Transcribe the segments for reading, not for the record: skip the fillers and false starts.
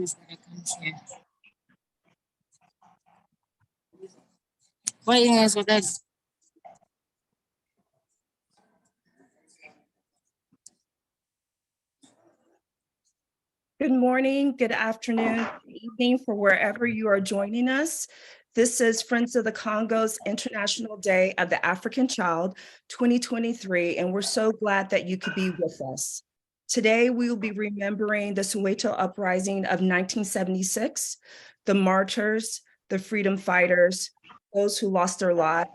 is that I can't hear. What is what that? Good morning, good afternoon, good evening for wherever you are joining us. This is Friends of the Congo's International Day of the African Child 2023, and we're so glad that you could be with us. Today, we will be remembering the Soweto Uprising of 1976, the martyrs, the freedom fighters, those who lost their lives,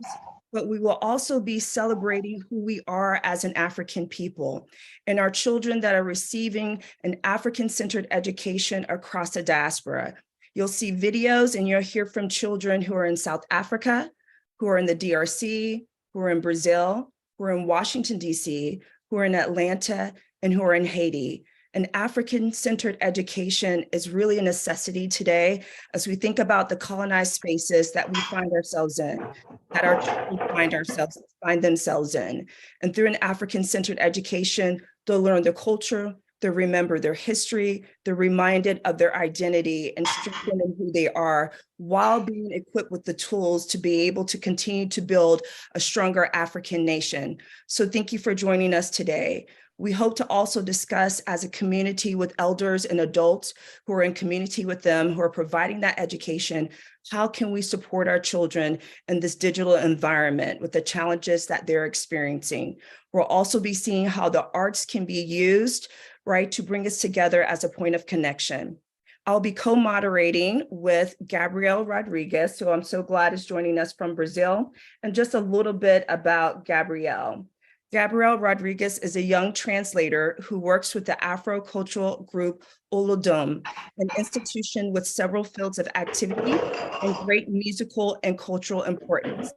but we will also be celebrating who we are as an African people and our children that are receiving an African-centered education across the diaspora. You'll see videos and you'll hear from children who are in South Africa, who are in the DRC, who are in Brazil, who are in Washington, DC, who are in Atlanta, and who are in Haiti. An African-centered education is really a necessity today as we think about the colonized spaces that we find ourselves in, that our children find themselves in. And through an African-centered education, they'll learn their culture, they'll remember their history, they're reminded of their identity and strengthening who they are while being equipped with the tools to be able to continue to build a stronger African nation. So thank you for joining us today. We hope to also discuss as a community with elders and adults who are in community with them, who are providing that education, how can we support our children in this digital environment with the challenges that they're experiencing. We'll also be seeing how the arts can be used, right, to bring us together as a point of connection. I'll be co-moderating with Gabrielle Rodriguez, who I'm so glad is joining us from Brazil, and just a little bit about Gabrielle. Gabrielle Rodriguez is a young translator who works with the Afro-cultural group Olodum, an institution with several fields of activity and great musical and cultural importance.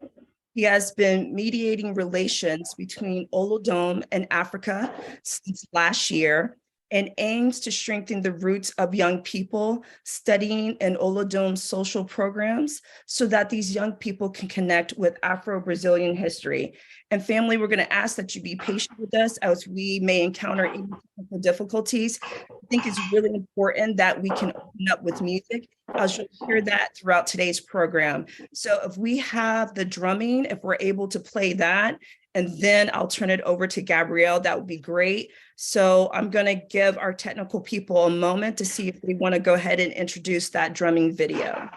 He has been mediating relations between Olodum and Africa since last year and aims to strengthen the roots of young people studying in Olodum's social programs so that these young people can connect with Afro-Brazilian history. And family, we're going to ask that you be patient with us as we may encounter any technical difficulties. I think it's really important that we can open up with music. As you'll hear that throughout today's program. So if we have the drumming, if we're able to play that, and then I'll turn it over to Gabrielle, that would be great. So I'm going to give our technical people a moment to see if they want to go ahead and introduce that drumming video.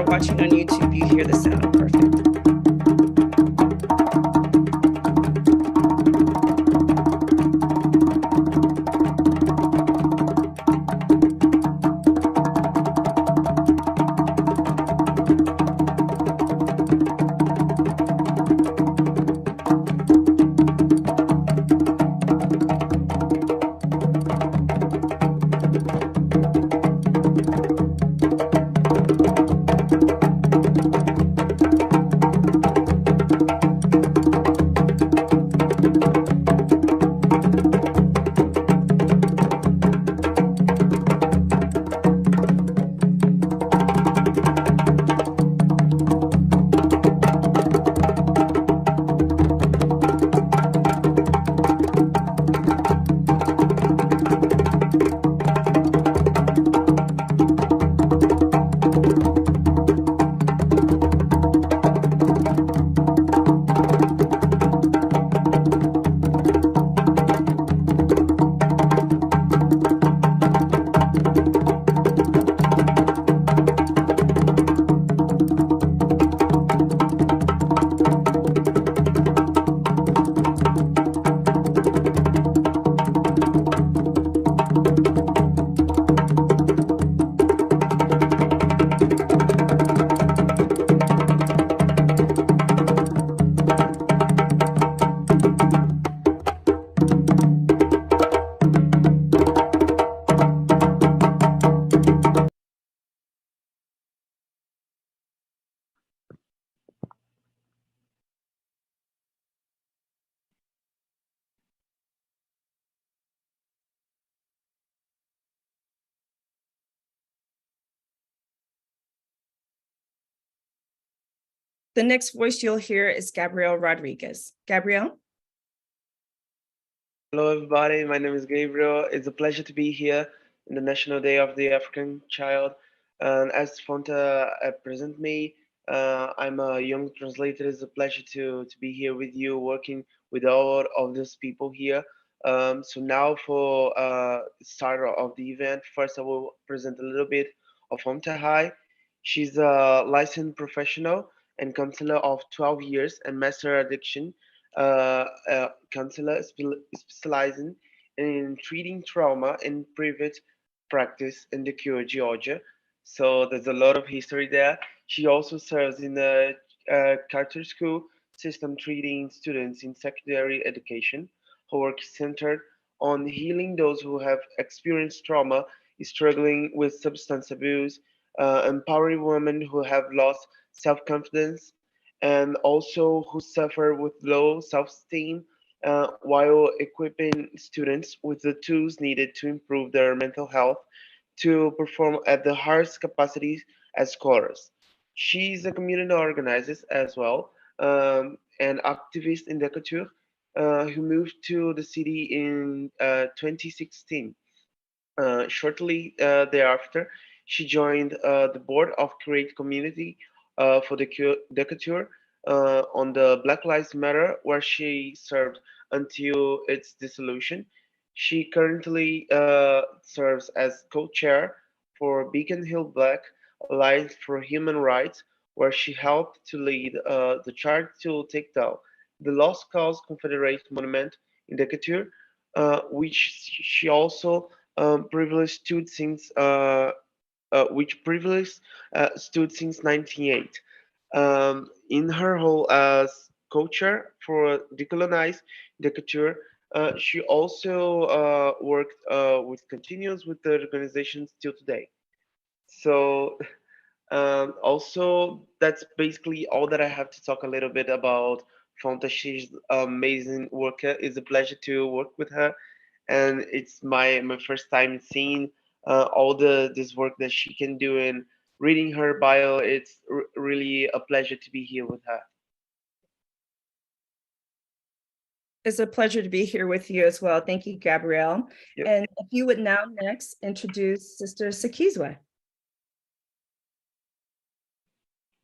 Watching on YouTube, you hear the sound. Perfect. The next voice you'll hear is Gabrielle Rodriguez. Gabrielle? Hello, everybody. My name is Gabriel. It's a pleasure to be here in the National Day of the African Child. And as Fonta present me, I'm a young translator. It's a pleasure to be here with you, working with all of these people here. So now for start of the event, first I will present a little bit of Fonta High. She's a licensed professional and counselor of 12 years and master addiction counselor specializing in treating trauma in private practice in Decatur, Georgia. So there's a lot of history there. She also serves in the charter school system treating students in secondary education. Her work is centered on healing those who have experienced trauma, struggling with substance abuse, empowering women who have lost self-confidence, and also who suffer with low self-esteem, while equipping students with the tools needed to improve their mental health to perform at the highest capacities as scholars. She's a community organizer as well, and activist in Decatur, who moved to the city in 2016. Shortly thereafter, she joined the board of Create Community for the Decatur on the Black Lives Matter, where she served until its dissolution. She currently serves as co-chair for Beacon Hill Black Alliance for Human Rights, where she helped to lead the charge to take down the Lost Cause Confederate Monument in Decatur, which she also privilege stood since which privilege stood since 1998. In her role as co-chair for Decolonize Decatur, she also worked with continues with the organization still today. So also, that's basically all that I have to talk a little bit about Fonta. She's amazing worker. It's a pleasure to work with her, and it's my first time seeing all the this work that she can do and reading her bio. It's really a pleasure to be here with her. It's a pleasure to be here with you as well. Thank you, Gabrielle. Yep. And if you would now next introduce Sister Sakizwe.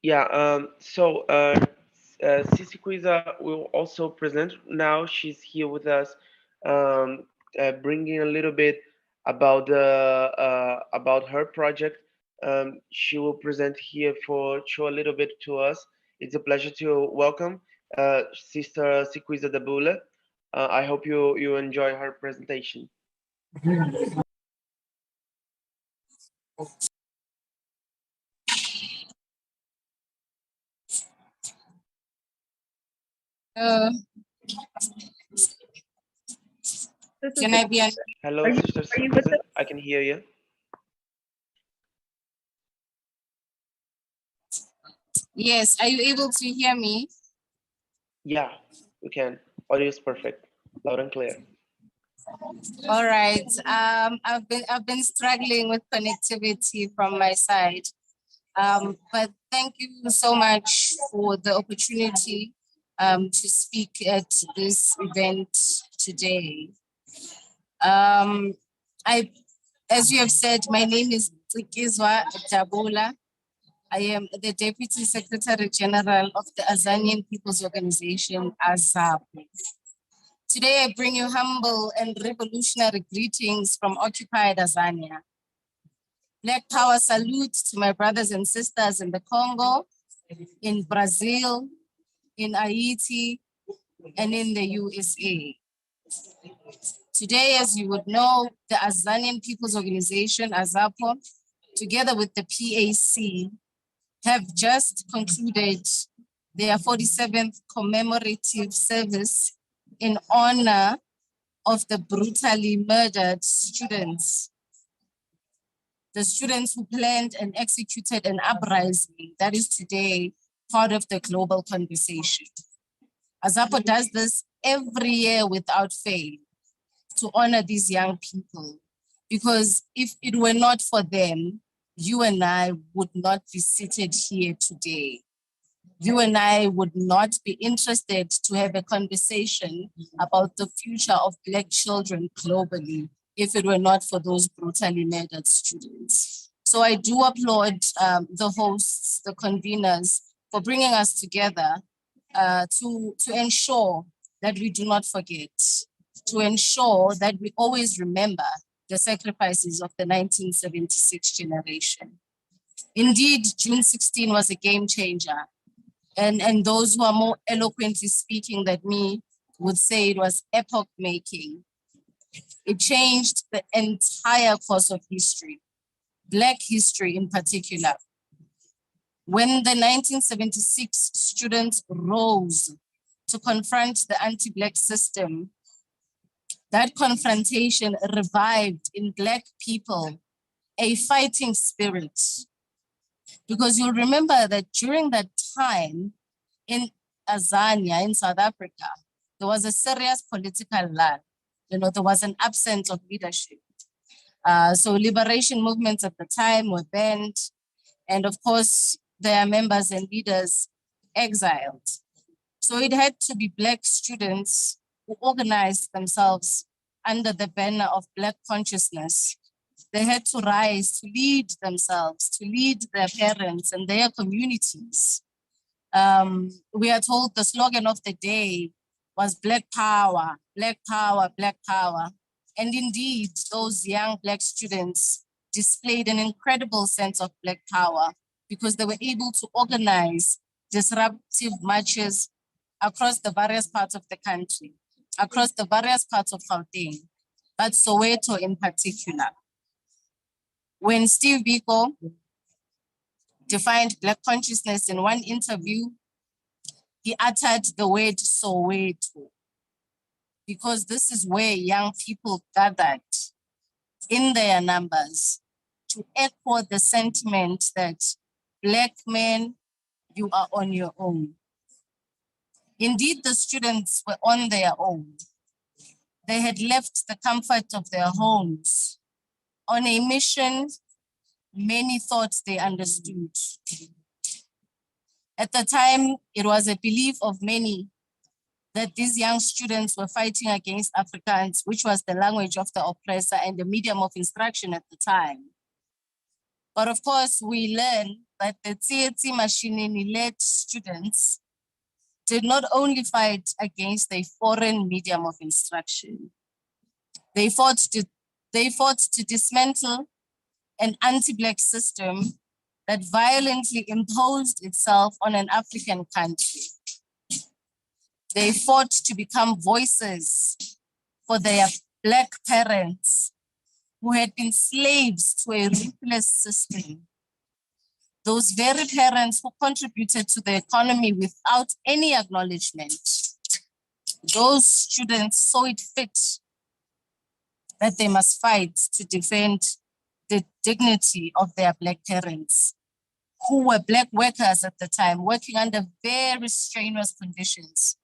Yeah, Sisi Quiza will also present now. She's here with us, um, bringing a little bit about her project. She will present here for show a little bit to us. It's a pleasure to welcome Sister Siquiza Dabula. I hope you enjoy her presentation. Uh, Sister can I Sakizwe, be on? Hello, are you, Sister are you with Siquiza. us? I can hear you. Yes, are you able to hear me? Yeah, we can. Audio is perfect, loud and clear. All right. I've been struggling with connectivity from my side. But thank you so much for the opportunity to speak at this event today. Um, I, as you have said, my name is Tikizwa Dabula. I am the Deputy Secretary General of the Azanian People's Organization, AZAP. Today, I bring you humble and revolutionary greetings from occupied Azania. Black Power salute to my brothers and sisters in the Congo, in Brazil, in Haiti, and in the USA. Today, as you would know, the Azanian People's Organization, AZAPO, together with the PAC, have just concluded their 47th commemorative service in honor of the brutally murdered students, the students who planned and executed an uprising that is today part of the global conversation. AZAPO does this every year without fail to honor these young people, because if it were not for them, you and I would not be seated here today. you and I would not be interested to have a conversation about the future of Black children globally if it were not for those brutally murdered students. So I do applaud the hosts, the conveners, for bringing us together to ensure that we do not forget, to ensure that we always remember the sacrifices of the 1976 generation. Indeed, June 16 was a game changer. And those who are more eloquently speaking than me would say it was epoch making. It changed the entire course of history, Black history in particular. When the 1976 students rose to confront the anti-Black system, that confrontation revived in Black people a fighting spirit. Because you'll remember that during that time in Azania, in South Africa, there was a serious political lull. There was an absence of leadership. So liberation movements at the time were banned. And of course, their members and leaders exiled. So it had to be Black students who organized themselves under the banner of Black consciousness. They had to rise to lead themselves, to lead their parents and their communities. We are told the slogan of the day was Black Power, Black Power, Black Power. And indeed, those young Black students displayed an incredible sense of Black power because they were able to organize disruptive marches across the various parts of the country, across the various parts of Gauteng, but Soweto in particular. When Steve Biko defined Black consciousness in one interview, he uttered the word Soweto, because this is where young people gathered in their numbers to echo the sentiment that Black men, you are on your own. Indeed, the students were on their own. They had left the comfort of their homes on a mission many thought they understood. At the time, it was a belief of many that these young students were fighting against Afrikaans, which was the language of the oppressor and the medium of instruction at the time. But of course, we learn that the Tsietsi Mashinini-led students did not only fight against a foreign medium of instruction. They fought to dismantle an anti-Black system that violently imposed itself on an African country. They fought to become voices for their Black parents who had been slaves to a ruthless system. Those very parents who contributed to the economy without any acknowledgement. Those students saw it fit that they must fight to defend the dignity of their Black parents, who were Black workers at the time, working under very strenuous conditions.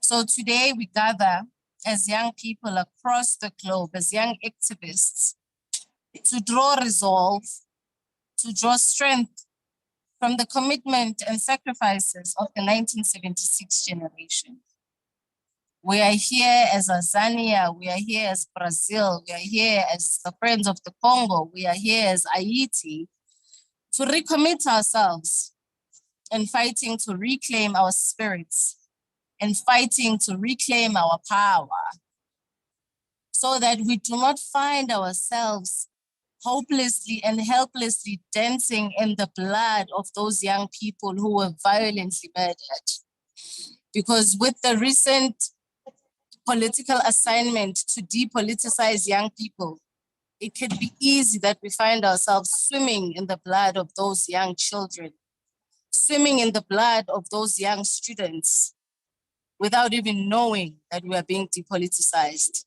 So today we gather as young people across the globe, as young activists, to draw resolve, to draw strength from the commitment and sacrifices of the 1976 generation. We are here as Azania, we are here as Brazil, we are here as the Friends of the Congo, we are here as Haiti, to recommit ourselves in fighting to reclaim our spirits and fighting to reclaim our power so that we do not find ourselves hopelessly and helplessly dancing in the blood of those young people who were violently murdered. Because with the recent political assignment to depoliticize young people, it could be easy that we find ourselves swimming in the blood of those young children, swimming in the blood of those young students without even knowing that we are being depoliticized.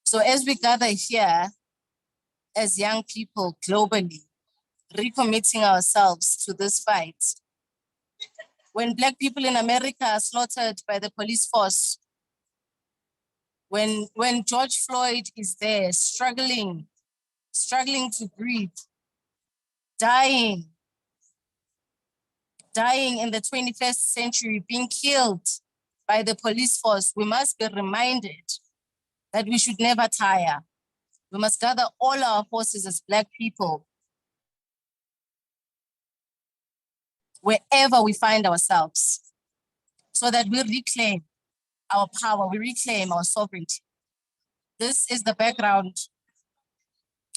So as we gather here as young people globally, recommitting ourselves to this fight, when Black people in America are slaughtered by the police force, when George Floyd is there struggling to breathe, dying dying in the 21st century, being killed by the police force, we must be reminded that we should never tire. We must gather all our forces as Black people, wherever we find ourselves, so that we reclaim our power, we reclaim our sovereignty. This is the background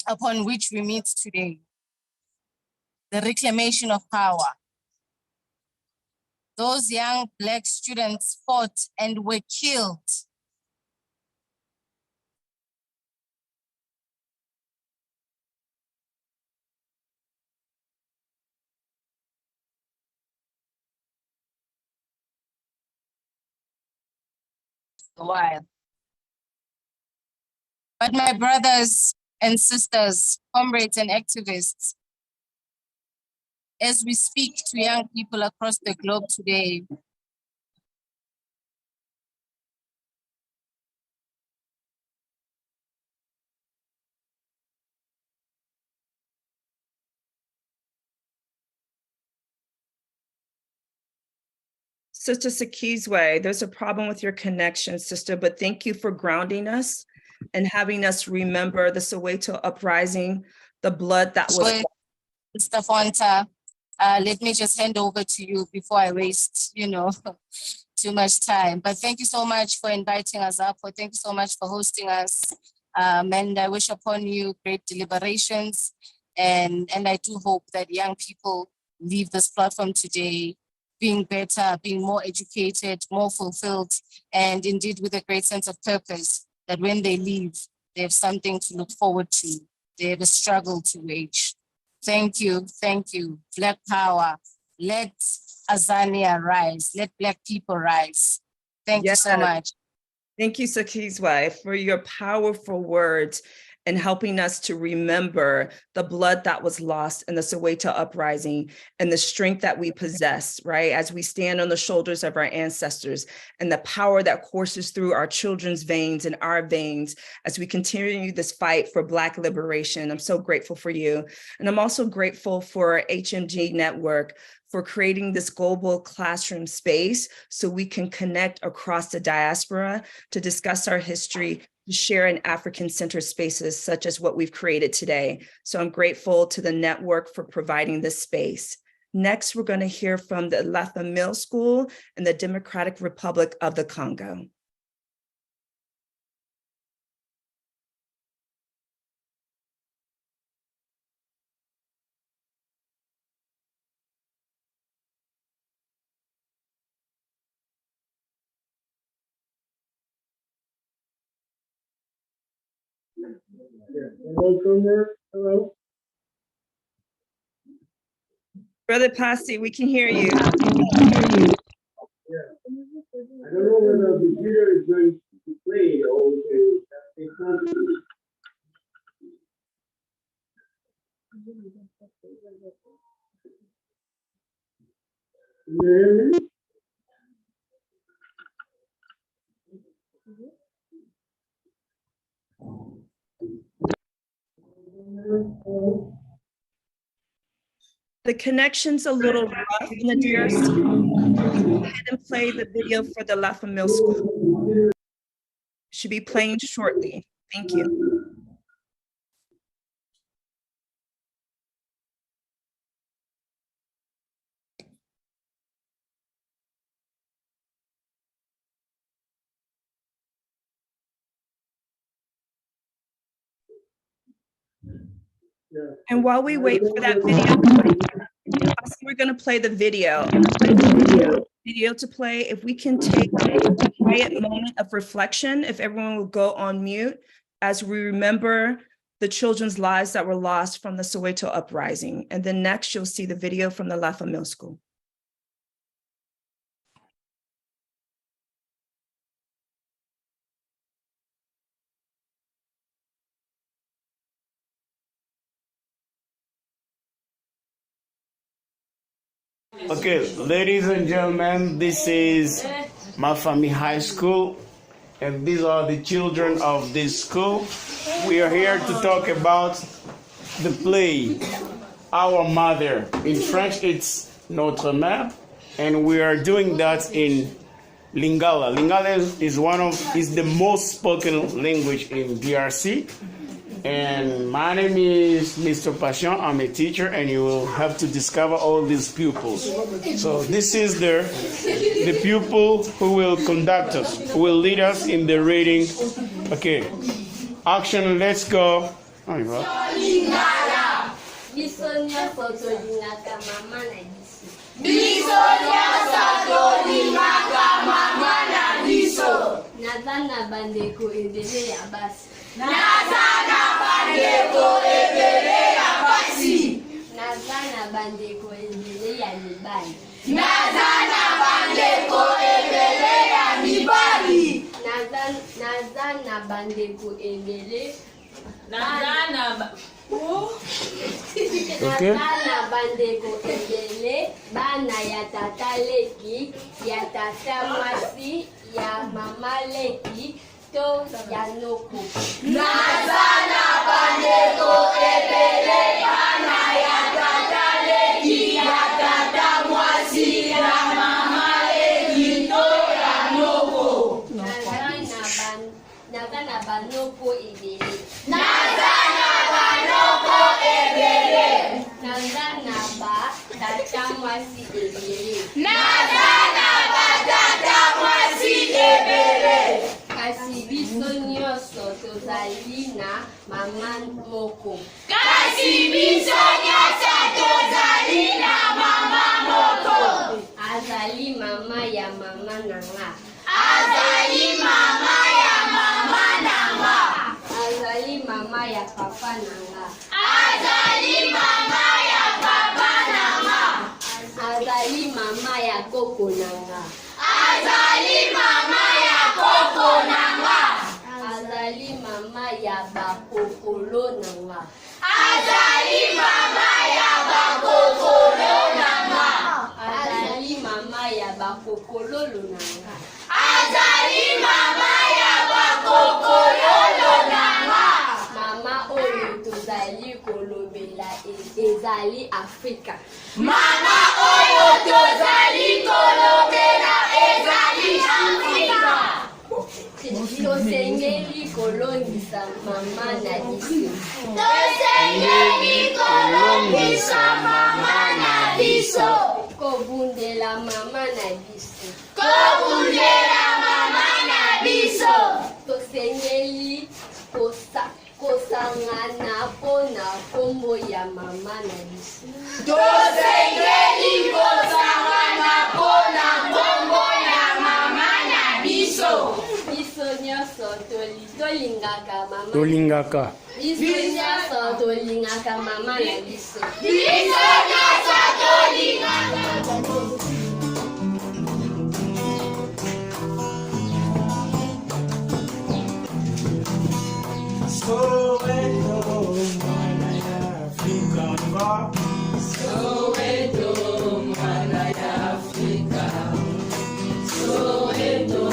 upon which we meet today. The reclamation of power. Those young Black students fought and were killed. A while. But my brothers and sisters, comrades and activists, as we speak to young people across the globe today, Sister Sakizwe, there's a problem with your connection, sister, but thank you for grounding us and having us remember the Soweto Uprising, the blood that was. Mr. Fonta, let me just hand over to you before I waste, too much time. But thank you so much for inviting us up. Thank you so much for hosting us. And I wish upon you great deliberations. And I do hope that young people leave this platform today being better, being more educated, more fulfilled, and indeed with a great sense of purpose, that when they leave, they have something to look forward to. They have a struggle to wage. Thank you, thank you. Black power, let Azania rise, let Black people rise. Thank you so much. Thank you, Sakizwe, for your powerful words and helping us to remember the blood that was lost in the Soweto Uprising and the strength that we possess, right? As we stand on the shoulders of our ancestors and the power that courses through our children's veins and our veins as we continue this fight for Black liberation. I'm so grateful for you. And I'm also grateful for HMG Network for creating this global classroom space so we can connect across the diaspora to discuss our history, to share in African-centered spaces such as what we've created today. So I'm grateful to the network for providing this space. Next, we're going to hear from the Lafa Middle School in the Democratic Republic of the Congo. Hello. Brother Pasi, we can hear you. Yeah. I don't know whether the video is going to be played or it's not. Can you hear me? The connection's a little rough in the DRC. Go ahead and play the video for the Lafa Middle School. Should be playing shortly. Thank you. And while we wait for that video, we're going to play the video. Video to play. If we can take a quiet moment of reflection, if everyone will go on mute as we remember the children's lives that were lost from the Soweto Uprising. And then next, you'll see the video from the Lafa Middle School. Okay, ladies and gentlemen, this is Mafami High School, and these are the children of this school. We are here to talk about the play, Our Mother. In French, it's notre mère, and we are doing that in Lingala. Lingala is the most spoken language in DRC. And my name is Mr. Passion. I'm a teacher, and you will have to discover all these pupils. So this is the pupil who will conduct us, who will lead us in the reading. Okay, action, let's go. On y va. Nazana bandeko ebele ya basi. Nazana bandeko ebele ya basi. Nazana bandeko ebele ya mibali. Nazana bandeko ebele ya mibali. Nazana bandeko ebele. Okay. Nazana bandeko ebele. Bana ya tata leki, ya tata mwasi, ya mama leki, to ya noko. Nazana bandeko ebele. Bana ya tata leki, ya tata mwasi, ya mama leki, to ya noko. Nazana banoko ebele. Nazana banoko ebele. Nazana ba tata mwasi ebele. Nazana ba tata mwasi ebele. Kasi biso nyonso tozali na mama moko. Kasi biso nyonso tozali na mama moko. Azali mama ya mama nanga. Azali mama ya mama nanga. Azali mama ya papa nanga. Azali mama ya papa nanga. Azali mama ya koko nanga. Azali mama ya koko nanga. Azali mama ya bakokolo nanga. Azali mama ya bakokolo nanga. Azali mama ya bakokololo nanga. Azali mama ya bakokololo nanga. Mama oyo tozali kolobela ezali Afrika. Mama oyo tozali kolobela ezali Afrika. Tosengeli kolongisa mama na biso. Tosengeli kolongisa mama na biso. Kobundela mama na biso. Kobundela mama na biso. Tosengeli kosangana mpona kombo ya mama na biso. Tosengeli kosangana mpona kombo ya mama na biso. Biso nyonso tolingaka mama. Tolingaka. Biso nyonso tolingaka mama na biso. Biso nyonso tolingaka. Soweto, mwana ya Afrika, on y va. Soweto, mwana ya Afrika. Soweto,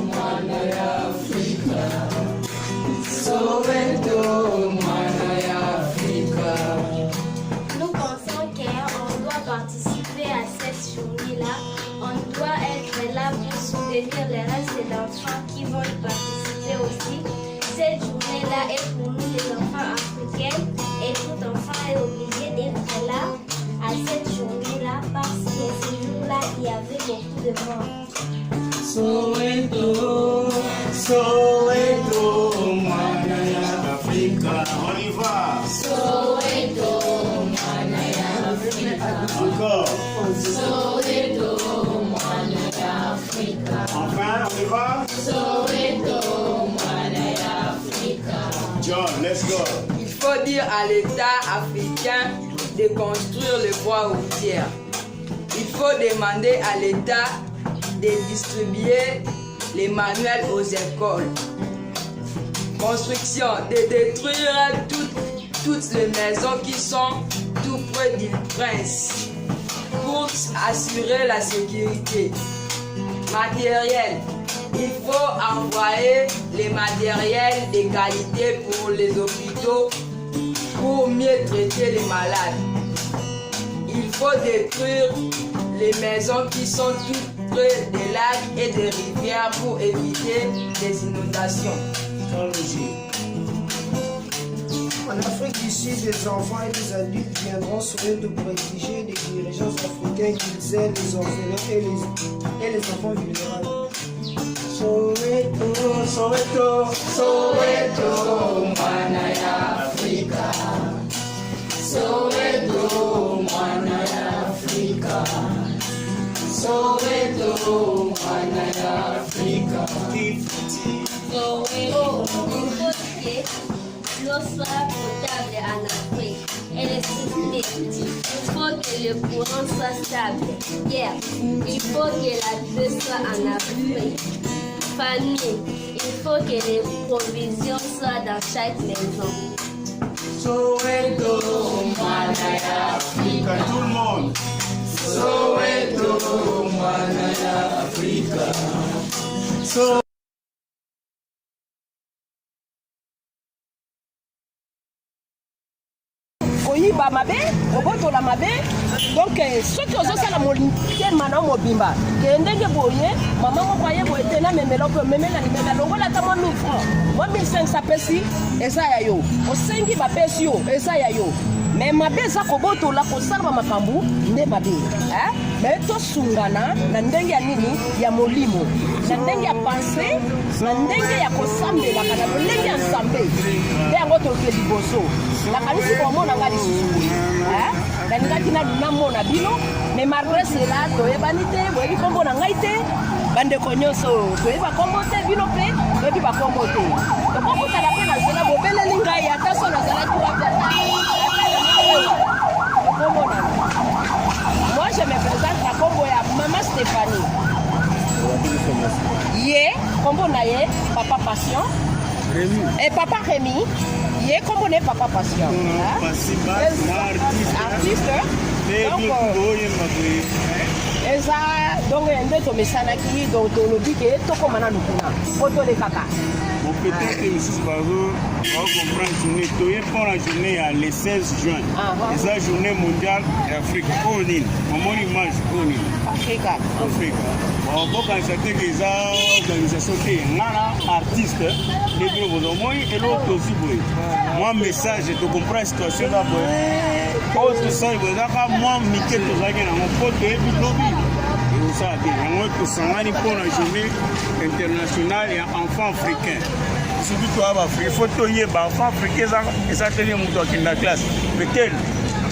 mwana ya Afrika. Soweto, mwana ya Afrika. Nous pensons qu'on doit participer à cette journée-là. On doit être là pour soutenir les restes d'enfants qui vont y participer aussi. Cette journée-là est pour nous les enfants africains et tout enfant est obligé d'être là à cette journée-là parce que ce jour-là, il y avait beaucoup de monde. Soweto, Soweto, mwana ya Afrika, on y va. Soweto, mwana ya Afrika. Encore. Soweto, mwana ya Afrika. Enfin, on y va. Soweto, mwana ya Afrika. John, let's go. Il faut dire à l'État africain de construire les voies routières. Il faut demander à l'État de distribuer les manuels aux écoles. Construction, de détruire toutes les maisons qui sont tout près d'Île-Prince pour assurer la sécurité. Matériel, il faut envoyer les matériels de qualité pour les hôpitaux pour mieux traiter les malades. Il faut détruire les maisons qui sont toutes près des lacs et des rivières pour éviter les inondations. En Afrique du Sud, les enfants et les adultes viendront Soweto pour exiger des dirigeants africains qu'ils aident les orphelins et les enfants vulnérables. Soweto, Soweto, Soweto, mwana ya Afrika. Soweto, mwana ya Afrika. Soweto, mwana ya Afrika. Soweto, l'eau soit potable en Afrique et l'électricité. Il faut que le courant soit stable. Yeah. Il faut que la paix soit en Afrique. Famille, il faut que les provisions soient dans chaque maison. Soweto, mwana ya Afrika. Tout le monde. Soweto, mwana ya Afrika. koyiba mabe kobotola mabe donc soki ozosala motema na mobimba ke ndenge boye mama moko aye boye te na memela limela longola ata mwa 1000 francs mwa 1500 apesi eza ya yo osengi bapesi yo eza ya yo me mabe eza kobotola kosala bamakambo nde mabe me tosungana na ndenge ya nini ya molimo na ndenge ya pense na ndenge ya kosambelaka na lolenge ya nzambe nde yango toke liboso nakanisi komona nga lisusu nalingaki namona bino me malgré cela toyebani te boyebi kombo na ngai te bandeko nyonso toyeba kombo te bino mpe toyebi bakombo te tokokutana mpe na nzela bobeleli ngai ata so nazalaki wapi okomona moi je me présente na kombo ya mama Stéphanie ye kombo na ye papa Passion et papa Rémi ye kombo ne papa Passion artiste eza donc nde tomesanaki donc tolobi ke tokomana nukuna po tolekaka peut-être que Mrs. Bazo va comprendre journée. Tu es pour la journée le 16 juin. C'est la journée mondiale d'Afrique. Au Nil. Mon image au Nil. Africa. Bon, quand j'étais que les organisations qui sont artistes, les bureaux de moi et l'autre aussi. Moi, message, tu comprends la situation là. Autre ça, moi, Mickey, tu vas gagner mon pote et puis lobby. Ça, on pour la journée internationale et enfants africains. Surtout toi, il faut que les enfants africains ça tenir dans la classe. Peut-être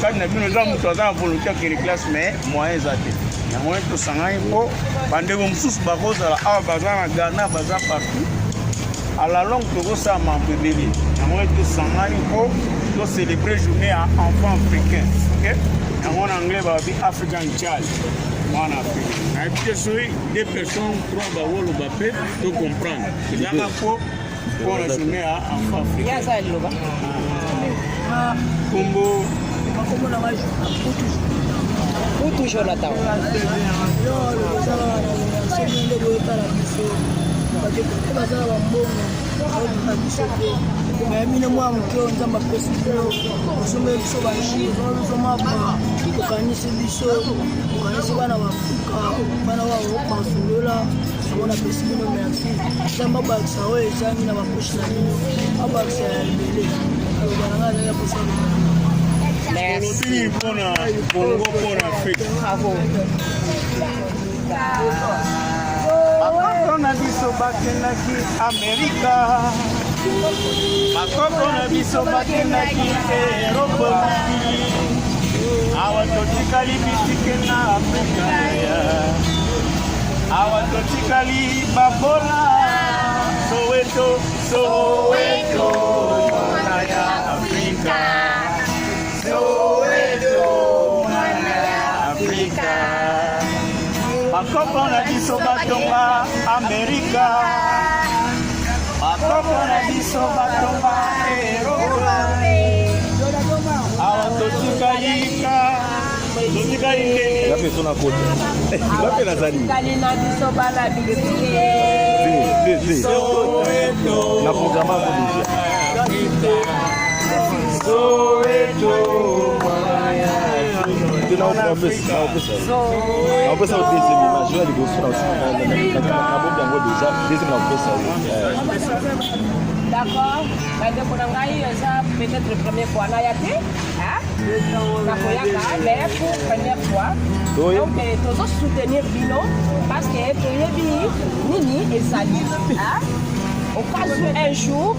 quand nous avons volontaire que les classes, mais moyens zaté. Il y a tout ça pour pendant que nous sommes bazar Ghana, bazar partout. À la longue, tout ça m'a bébé. Il y a tout ça pour célébrer journée à enfants africains. OK? En anglais, on va dire African Child. En Afrique. Des personnes trois bawol ou bapé, tu comprends. Il y a un peu pour la journée à enfants africains. Combo. Où toujours la table. mine mwa mokeo nzambe apesi bino osomeli biso bashi ozomaba okanisi biso okanisi bana bafrika bana baopansolola yango napesi bino merci nzambe abakisa oyo ezangi na baposhi na bino abakisa ya ebele alobana ngai azali aposa Merci pour la Congo, pour l'Afrique. Bravo. Makoko na biso bakendaki Amerika. Makoko na biso bakendaki Eropa. Awa totikali bitike na Afrika. Awa totikali babola. Soweto, Soweto, mwana ya Afrika. Soweto, mwana ya Afrika. Makopo na biso batonga Amerika. Makopo na biso batonga Eropa. Awa totikalika. Totikalika. Gapi sona kote. Gapi na zali. Kalina biso bala bilipike. Soweto. Na programma modija. Soweto, mwana ya Afrika. D'accord, bandeko na ngai eza peut-être première fois na ya te nakoyaka mais pour première fois donc tozosoutenir bino parce que toyebi nini ezali occasion un jour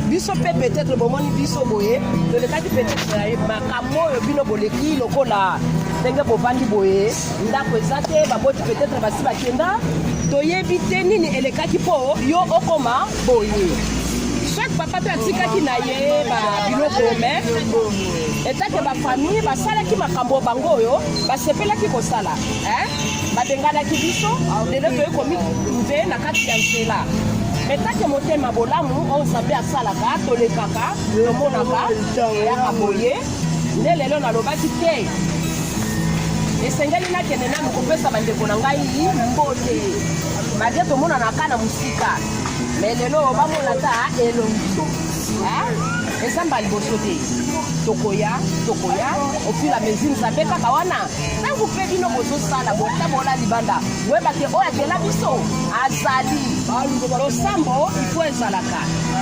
biso mpe peut-être bomoni biso boye tolekaki peut-être makambo oyo bino boleki lokola ndenge bovandi boye ndako eza te baboti peut-être basi bakenda toyebi te nini elekaki mpo yo okoma boye soit papa mpe atikaki na ye biloko me etake bafamille basalaki makambo bango oyo basepelaki kosala babenganaki biso lelo toyekomi trouve na kati ya nzela etake motema bolamu oyo nzambe asalaka tolekaka tomonaka yaka boye nde lelo nalobaki te esengeli nakende nanu kopesa bandeko na ngai mbote madie tomonanaka na mosika me lelo bamona ta elongi eza mba liboso te tokoya au fur et à mesure nzambe kaka wana ntango mpe bino bozosala botabola libanda boyeba te oyo akela biso azali losambo ifo ezalaka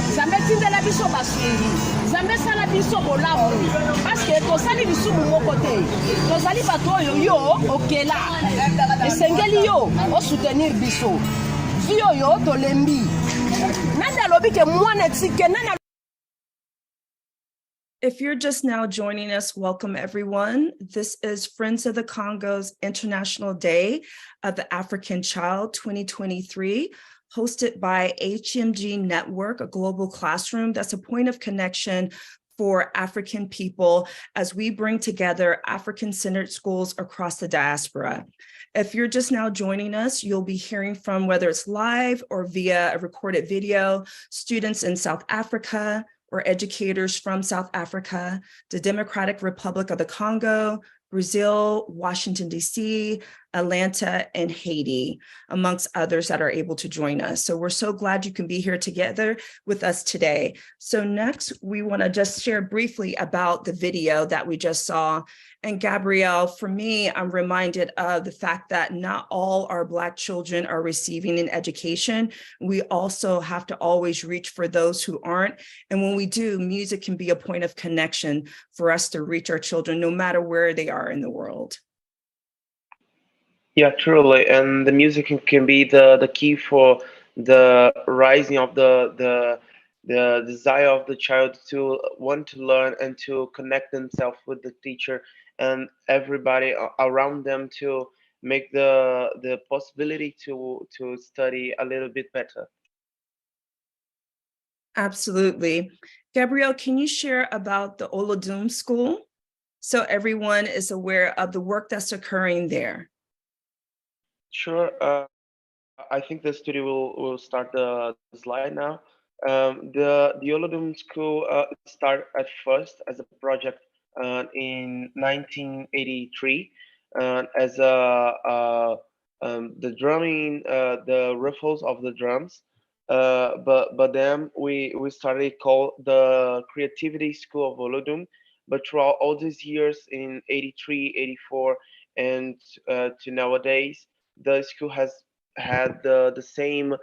nzambe tindela biso basungi nzambe esala biso bolamu parceke tosali lisumu moko te tozali bato oyo yo okela esengeli yo osoutenir biso vi oyo tolembi nani alobi ke mwana etike nani. If you're just now joining us, welcome everyone. This is Friends of the Congo's International Day of the African Child 2023, hosted by HMG Network, a global classroom that's a point of connection for African people as we bring together African-centered schools across the diaspora. If you're just now joining us, you'll be hearing from, whether it's live or via a recorded video, students in South Africa, or educators from South Africa, the Democratic Republic of the Congo, Brazil, Washington, DC, Atlanta, and Haiti, amongst others that are able to join us. So we're so glad you can be here together with us today. So next, we want to just share briefly about the video that we just saw. And Gabrielle, for me, I'm reminded of the fact that not all our Black children are receiving an education. We also have to always reach for those who aren't. And when we do, music can be a point of connection for us to reach our children, no matter where they are in the world. Yeah, truly, and the music can be the key for the rising of the desire of the child to want to learn and to connect themselves with the teacher and everybody around them to make the possibility to study a little bit better. Absolutely. Gabrielle, can you share about the Olodum School so everyone is aware of the work that's occurring there? Sure. I think the studio will start the slide now. The Olodum School started at first as a project in 1983 as the drumming, the riffles of the drums. But then we started called the Creativity School of Olodum. But throughout all these years in 83, 84, and to nowadays, the school has had the same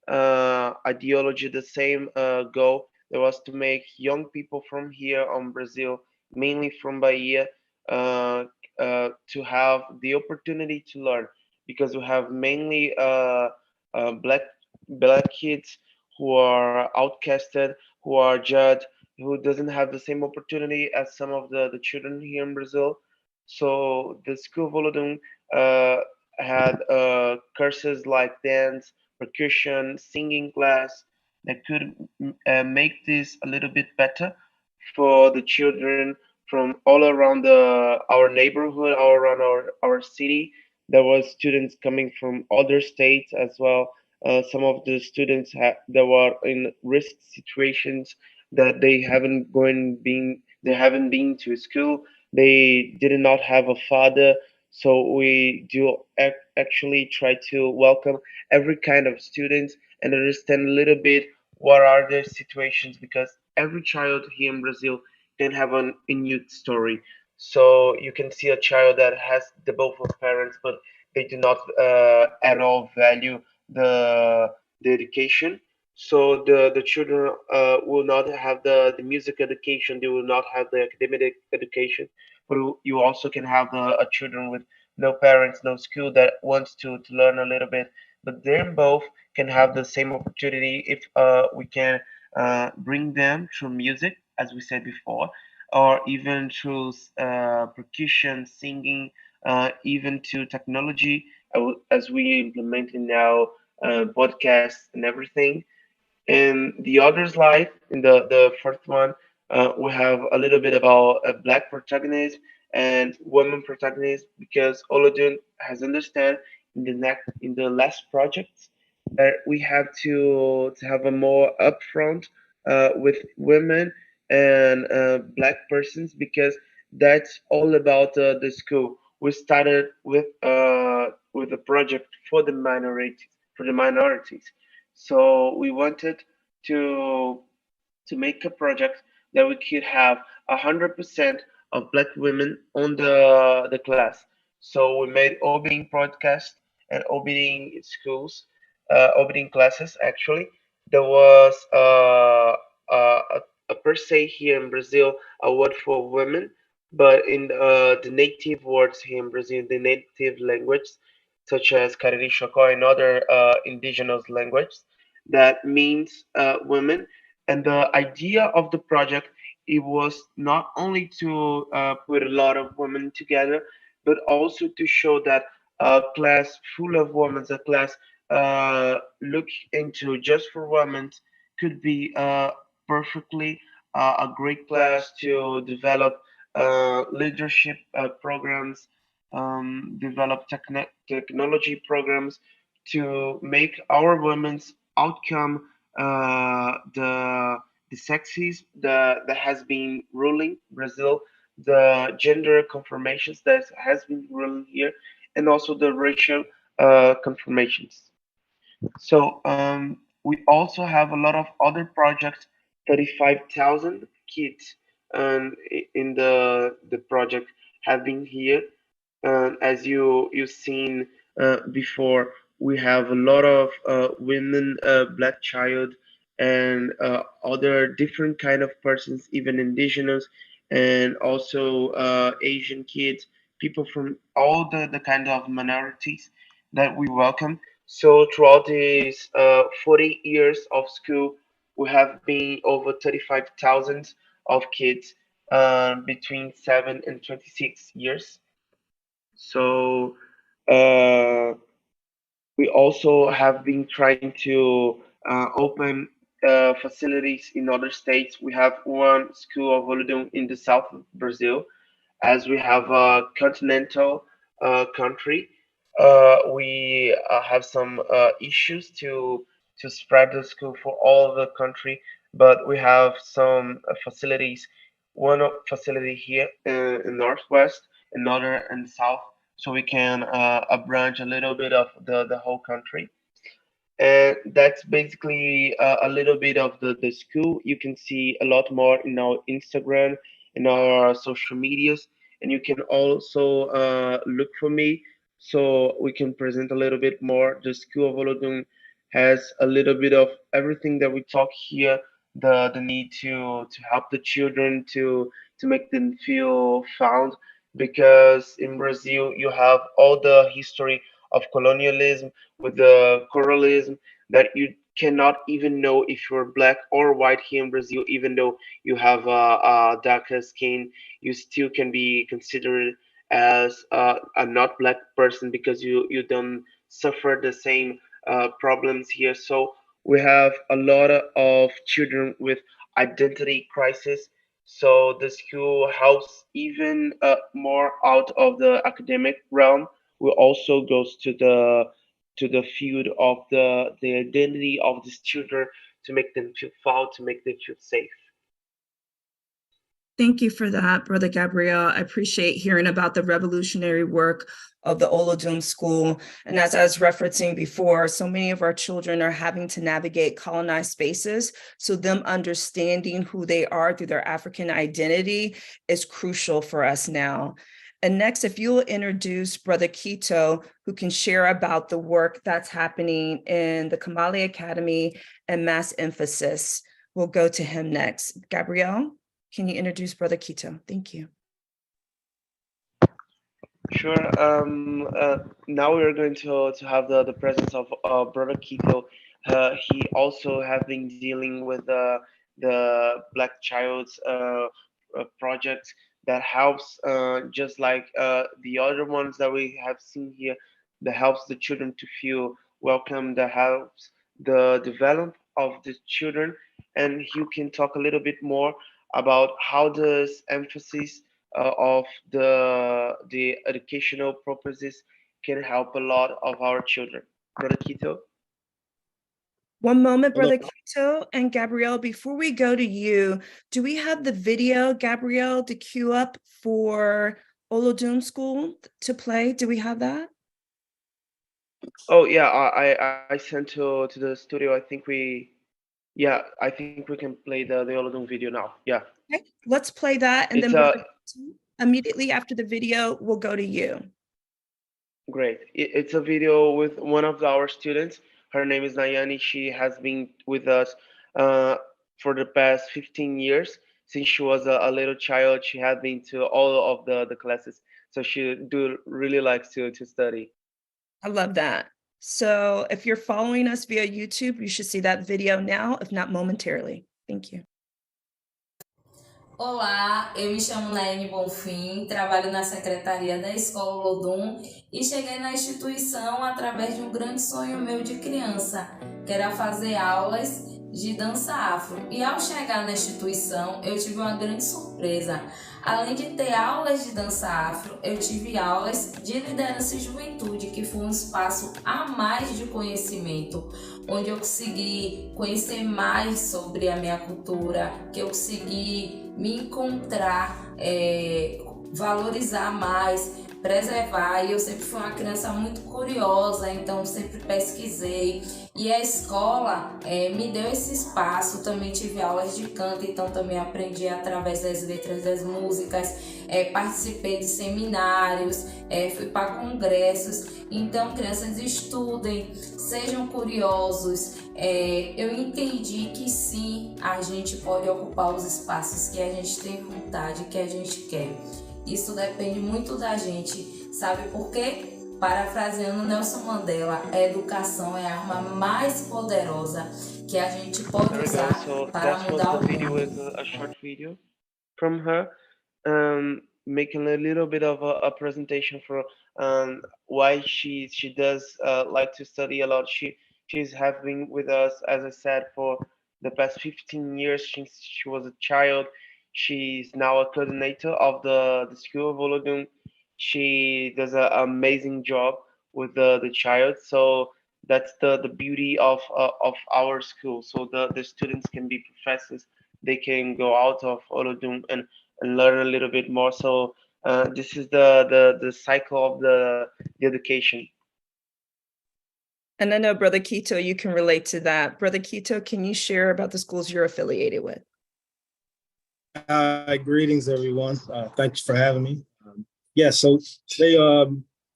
ideology, the same goal. That was to make young people from here on Brazil, mainly from Bahia, to have the opportunity to learn, because we have mainly black kids who are outcasted, who are judged, who doesn't have the same opportunity as some of the children here in Brazil. So the school of Olodum had courses like dance, percussion, singing class that could make this a little bit better for the children from all around our neighborhood, all around our city. There was students coming from other states as well. Some of the students that were in risk situations that they haven't been to school. They did not have a father, so we do actually try to welcome every kind of students and understand a little bit what are their situations, because every child here in Brazil can have a unique story. So you can see a child that has the both of parents, but they do not at all value the education. So the children will not have the music education. They will not have the academic education. But you also can have a children with no parents, no school that wants to learn a little bit. But them both can have the same opportunity if we can bring them through music, as we said before, or even through percussion, singing, even to technology, as we implementing now podcasts and everything. In the other's life, in the first one, we have a little bit about a black protagonist and woman protagonist because Olodum has understand in the last project that we have to have a more upfront with women and black persons because that's all about the school. We started with a project for the minorities. So we wanted to to make a project that we could have 100% of black women on the class. So we made opening podcast and opening schools, opening classes actually. There was a per se here in Brazil a word for women, but in the native words here in Brazil, the native language, such as Cariri Chocó and other indigenous languages, that means women. And the idea of the project it was not only to put a lot of women together, but also to show that a class full of women, a class look into just for women, could be perfectly a great class to develop leadership programs, develop technology programs to make our women's outcome the sexism that has been ruling Brazil, the gender conformations that has been ruling here, and also the racial conformations. So we also have a lot of other projects. 35,000 kids in the project have been here as you've seen before, we have a lot of women, black child, and other different kind of persons, even indigenous, and also Asian kids, people from all the kind of minorities that we welcome. So throughout these 40 years of school, we have been over 35,000 of kids between 7 and 26 years. So uh, we also have been trying to open facilities in other states. We have one school of Olodum in the south of Brazil, as we have a continental country. We have some issues to spread the school for all the country, but we have some facilities. Facility here in northwest, another in south, so we can branch a little bit of the whole country. And that's basically a little bit of the school. You can see a lot more in our Instagram, in our social medias, and you can also look for me so we can present a little bit more. The School of Olodum has a little bit of everything that we talk here. The need to help the children to make them feel found because in Brazil you have all the history of colonialism with the coralism that you cannot even know if you're black or white here in Brazil, even though you have a darker skin, you still can be considered as a not black person because you don't suffer the same problems here. So we have a lot of children with identity crisis. So the school helps even more out of the academic realm. We also goes to the field of the identity of these children to make them feel found, to make them feel safe. Thank you for that, Brother Gabriel. I appreciate hearing about the revolutionary work of the Olodum School. And as I was referencing before, so many of our children are having to navigate colonized spaces. So them understanding who they are through their African identity is crucial for us now. And next, if you'll introduce Brother Kito, who can share about the work that's happening in the Kamali Academy and Mass Emphasis. We'll go to him next. Gabrielle, can you introduce Brother Kito? Thank you. Sure. Now we're going to have the presence of Brother Kito. He also have been dealing with the Black Child's project that helps, just like the other ones that we have seen here, that helps the children to feel welcome, that helps the development of the children. And you can talk a little bit more about how does emphasis of the educational purposes can help a lot of our children. Brother Kito? One moment, Brother Kito and Gabrielle, before we go to you, do we have the video, Gabrielle, to queue up for Olodum School to play? Do we have that? Oh yeah, I sent to the studio. I think we can play the Olodum video now. Yeah. Okay, let's play that, and It's then Brother Kito, immediately after the video, we'll go to you. great. It's a video with one of our students. Her name is Nayani. She has been with us for the past 15 years. Since she was a little child, she had been to all of the classes. So she do really likes to study. I love that. So if you're following us via YouTube, you should see that video now, if not momentarily. Thank you. Olá, eu me chamo Naine Bonfim, trabalho na secretaria da Escola Olodum e cheguei na instituição através de um grande sonho meu de criança, que era fazer aulas de dança afro. E ao chegar na instituição, eu tive uma grande surpresa. Além de ter aulas de dança afro, eu tive aulas de liderança e juventude, que foi um espaço a mais de conhecimento, onde eu consegui conhecer mais sobre a minha cultura, que eu consegui me encontrar, valorizar mais, preservar. E eu sempre fui uma criança muito curiosa, então sempre pesquisei. E a escola me deu esse espaço. Também tive aulas de canto, então também aprendi através das letras das músicas. Participei de seminários, fui para congressos. Então, crianças, estudem, sejam curiosos. Eu entendi que sim, a gente pode ocupar os espaços que a gente tem vontade, que a gente quer. Isso depende muito da gente, sabe por quê? Parafraseando Nelson Mandela, a educação é a arma mais poderosa que a gente pode usar para mudar o mundo. Video is a short video from her, making a little bit of a presentation for why she does like to study a lot. She's having with us, as I said, for the past 15 years since she was a child. She's now a coordinator of the School of Olodum. She does an amazing job with the child. So that's the beauty of our school. So the students can be professors. They can go out of Olodum and learn a little bit more. So this is the cycle of the education. And I know, Brother Kito, you can relate to that. Brother Kito, can you share about the schools you're affiliated with? Greetings, everyone. Thanks for having me. So today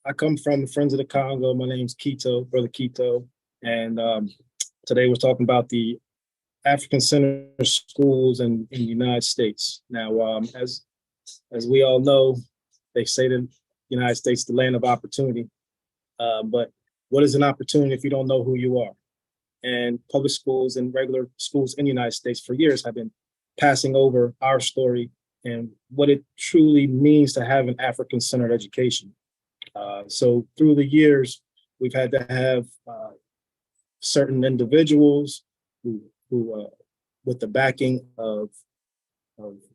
I come from the Friends of the Congo. My name's Kito, Brother Kito. And today we're talking about the African Center schools in the United States. Now, as we all know, they say the United States, the land of opportunity. But what is an opportunity if you don't know who you are? And public schools and regular schools in the United States for years have been passing over our story and what it truly means to have an African-centered education. So through the years, we've had to have certain individuals who with the backing of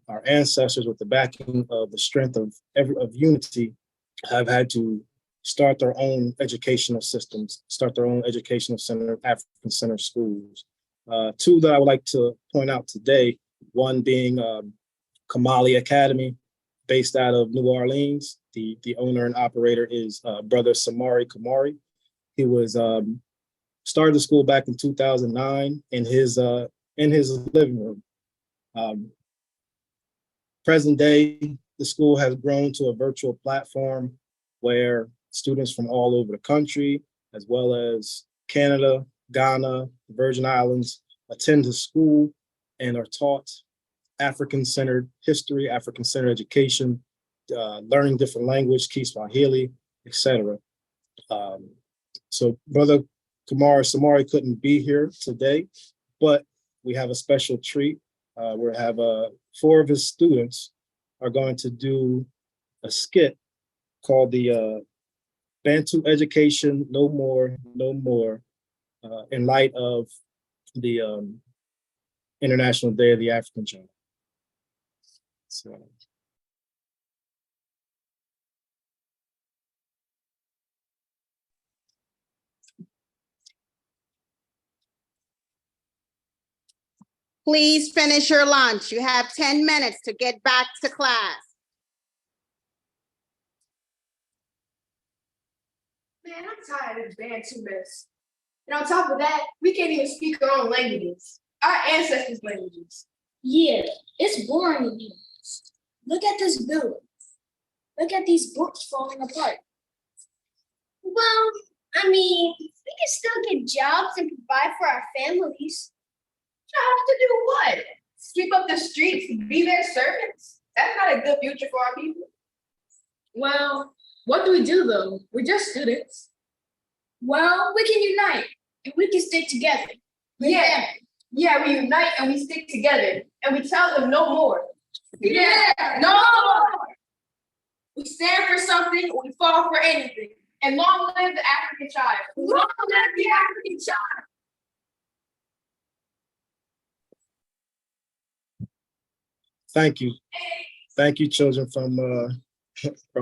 our ancestors, with the backing of the strength of unity, have had to start their own educational systems, start their own educational center, African-centered schools. Two that I would like to point out today, one being Kamali Academy, based out of New Orleans. The owner and operator is Brother Samari Kamari. He was started the school back in 2009 in his living room. Present day, the school has grown to a virtual platform where students from all over the country, as well as Canada, Ghana, the Virgin Islands, attend the school and are taught African-centered history, African-centered education, learning different language, Kiswahili, etc. So Brother Samari couldn't be here today, but we have a special treat. We have 4 of his students are going to do a skit called the Bantu Education No More, No More, in light of the International Day of the African Child. So. Please finish your lunch. You have 10 minutes to get back to class. Man, I'm tired of Bantu mess. And on top of that, we can't even speak our own languages, our ancestors' languages. Yeah, it's boring in here. Look at this building. Look at these books falling apart. Well, I mean, we can still get jobs and provide for our families. Jobs to do what? Sweep up the streets, be their servants? That's not a good future for our people. Well, what do we do though? We're just students. Well, we can unite and we can stick together. Yeah, we unite and we stick together and we tell them no more. Yeah, no more. We stand for something or we fall for anything. And long live the African child. Long live the African child. Thank you. Thank you, children from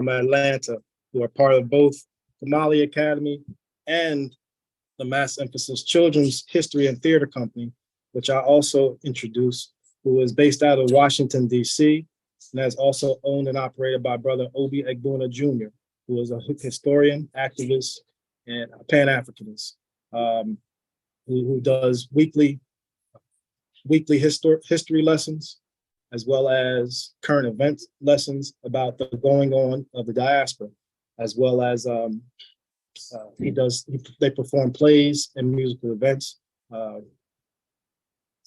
Atlanta, who are part of both Kamali Academy and the Mass Emphasis Children's History and Theater Company, which I also introduced, who is based out of Washington, D.C., and is also owned and operated by Brother Obi Egbuna Jr., who is a historian, activist, and a Pan-Africanist, who does weekly history lessons, as well as current event lessons about the going on of the diaspora, as well as they perform plays and musical events.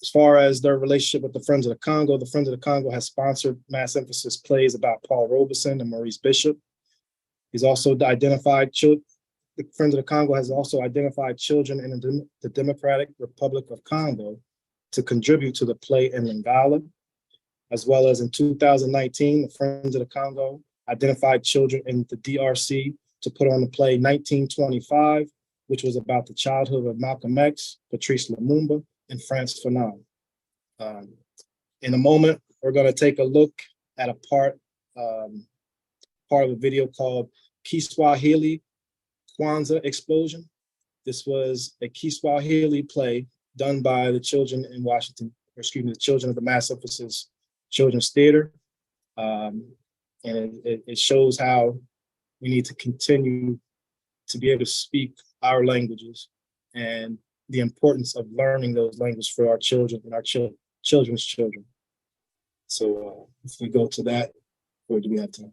As far as their relationship with the Friends of the Congo has sponsored Mass Emphasis plays about Paul Robeson and Maurice Bishop. He's also identified children. The Friends of the Congo has also identified children in the Democratic Republic of Congo to contribute to the play in Lingala, as well as in 2019, the Friends of the Congo identified children in the DRC to put on the play 1925, which was about the childhood of Malcolm X, Patrice Lumumba, and Frantz Fanon. In a moment, we're going to take a look at a part of a video called Kiswahili Kwanzaa Explosion. This was a Kiswahili play done by the children in Washington, the children of the Mass Emphasis Children's Theater. And it shows how we need to continue to be able to speak our languages and the importance of learning those languages for our children and our children's children. So if we go to that, where do we have time?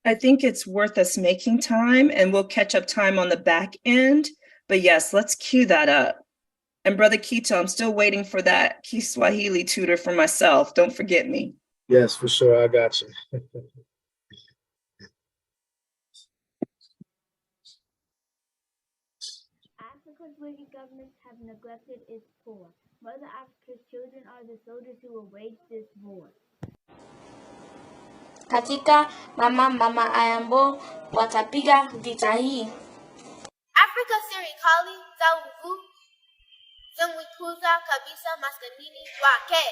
I think it's worth us making time, and we'll catch up time on the back end. But yes, let's cue that up. And Brother Kito, I'm still waiting for that Kiswahili tutor for myself. Don't forget me. Yes, for sure. I got you. Africa's wicked governments have neglected its poor. Mother Africa's children are the soldiers who will wage this war. Katika mama ayambo watapiga vita hii. Afrika serikali za uvu zimekuza kabisa maskanini wake.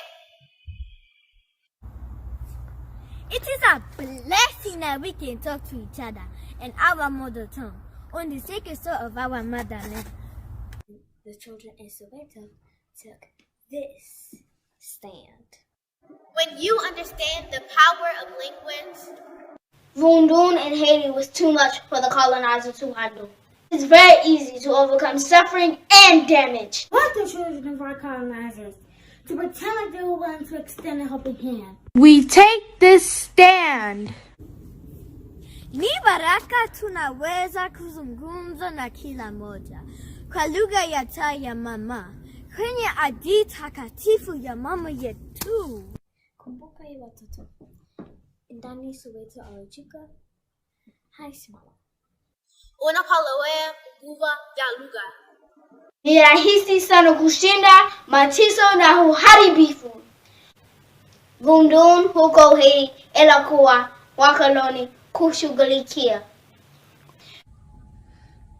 It is a blessing that we can talk to each other in our mother tongue on the sacred soil of our motherland. The children in Soweto took this stand. When you understand the power of language, Rundun in Haiti was too much for the colonizer to handle. It's very easy to overcome suffering and damage. What the children of our colonizers to pretend like they were willing to extend a helping hand. We take this stand. Ni baraka tunaweza kuzungumza na kila moja kwa lugha ya mama kwenye hadithi takatifu ya mama yetu. Kumbuka hii watoto. Ndani Soweto Uprising. Hai simama. Unapalawea nguvu ya lugha. Ni rahisi sana kushinda mateso na uharibifu. Rundun huko Haiti ilikuwa wakoloni kushughulikia.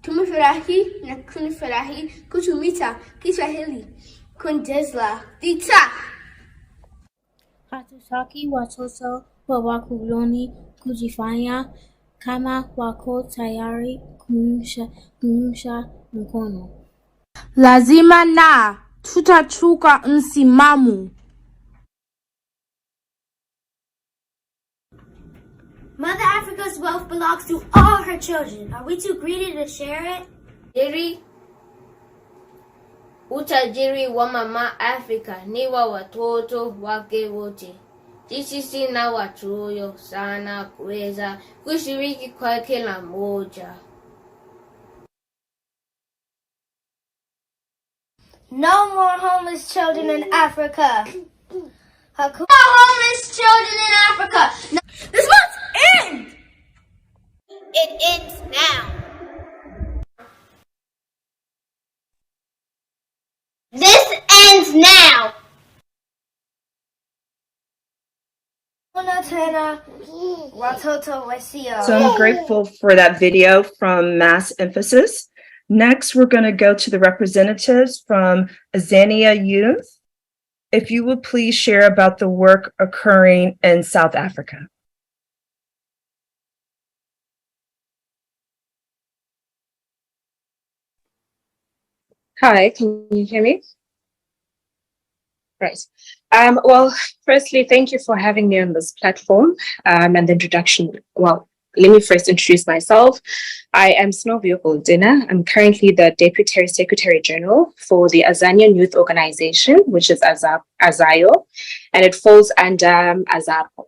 Tumefurahi na kunifurahi kutumia Kiswahili kuendeleza vita. Hatutaki watoto wa wakoloni kujifanya kama wako tayari kuunga mkono. Lazima na tutachukua msimamo. Mother Africa's wealth belongs to all her children. Are we too greedy to share it? Utajiri wa mama Afrika ni wa watoto wake wote. Sisi sina wachoyo sana kuweza kushiriki kwa kila moja. No more homeless children in Africa. No homeless children in Africa. No. This must end. It ends now. This ends now. So I'm grateful for that video from Mass Emphasis. Next, we're going to go to the representatives from Azanian Youth. If you would please share about the work occurring in South Africa. Hi, can you hear me? Right. Well, firstly, thank you for having me on this platform and the introduction. Well, let me first introduce myself. I am Soweto Uprising. I'm currently the Deputy Secretary General for the Azanian Youth Organization, which is Azayo, and it falls under Azapo.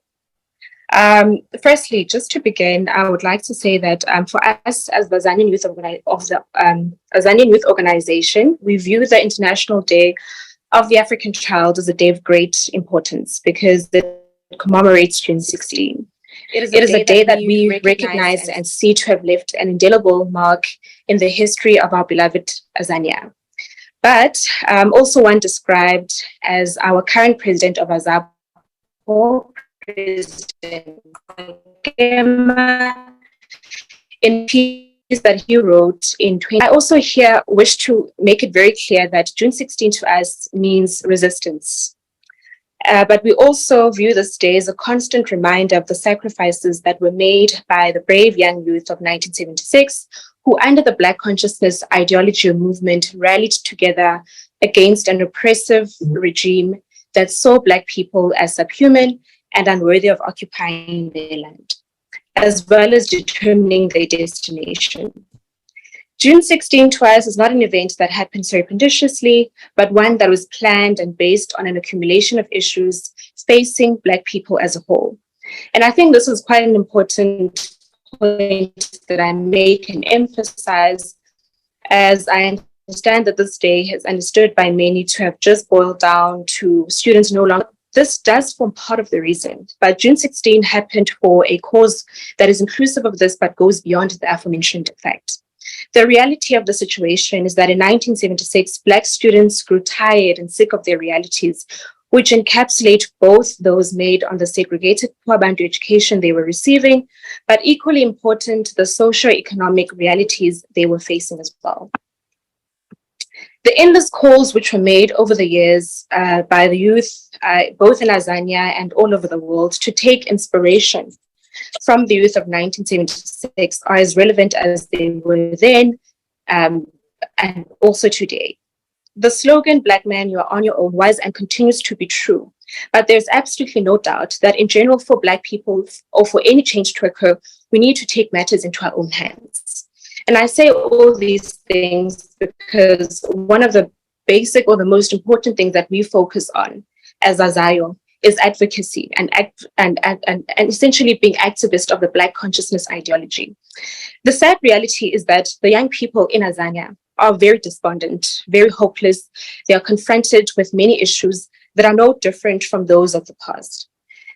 Firstly, just to begin, I would like to say that for us as the Azanian Youth Organization, we view the International Day of the African Child as a day of great importance because it commemorates June 16. It is a day that we recognize and see to have left an indelible mark in the history of our beloved Azania. But also one described as our current president of Azapo, President Kema, in piece that he wrote in 20. I also here wish to make it very clear that June 16 to us means resistance. But we also view this day as a constant reminder of the sacrifices that were made by the brave young youth of 1976, who under the Black consciousness ideology movement rallied together against an oppressive regime that saw Black people as subhuman and unworthy of occupying their land, as well as determining their destination. June 16 to us is not an event that happened serendipitously, but one that was planned and based on an accumulation of issues facing Black people as a whole. And I think this is quite an important point that I make and emphasize, as I understand that this day is understood by many to have just boiled down to students no longer. This does form part of the reason, but June 16 happened for a cause that is inclusive of this, but goes beyond the aforementioned fact. The reality of the situation is that in 1976, Black students grew tired and sick of their realities, which encapsulate both those made on the segregated poor Bantu education they were receiving, but equally important, the socio-economic realities they were facing as well. The endless calls which were made over the years by the youth, both in Azania and all over the world, to take inspiration from the youth of 1976 are as relevant as they were then and also today. The slogan, Black man, you are on your own, was and continues to be true. But there's absolutely no doubt that in general for Black people or for any change to occur, we need to take matters into our own hands. And I say all these things because one of the basic or the most important things that we focus on as Azayo is advocacy and essentially being activist of the Black consciousness ideology. The sad reality is that the young people in Azania are very despondent, very hopeless. They are confronted with many issues that are no different from those of the past.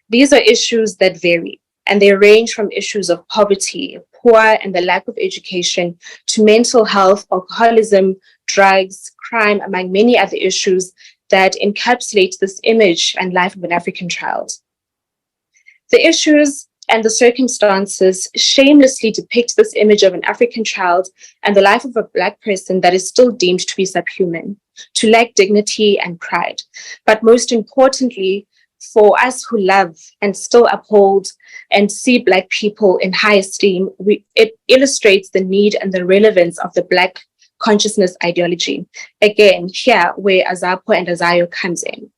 These are issues that vary, and they range from issues of poverty, poor, and the lack of education to mental health, alcoholism, drugs, crime, among many other issues that encapsulate this image and life of an African child. The issues and the circumstances shamelessly depict this image of an African child and the life of a Black person that is still deemed to be subhuman, to lack dignity and pride. But most importantly, for us who love and still uphold and see Black people in high esteem, it illustrates the need and the relevance of the Black consciousness ideology. Again, here where Azapo and Azayo comes in.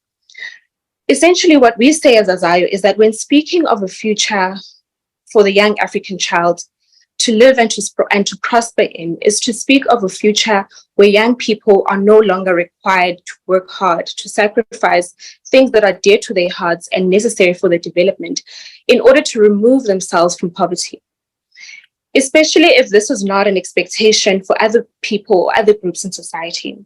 Essentially, what we say as Azayo is that when speaking of a future for the young African child to live and to prosper in, is to speak of a future where young people are no longer required to work hard, to sacrifice things that are dear to their hearts and necessary for their development in order to remove themselves from poverty. Especially if this is not an expectation for other people or other groups in society.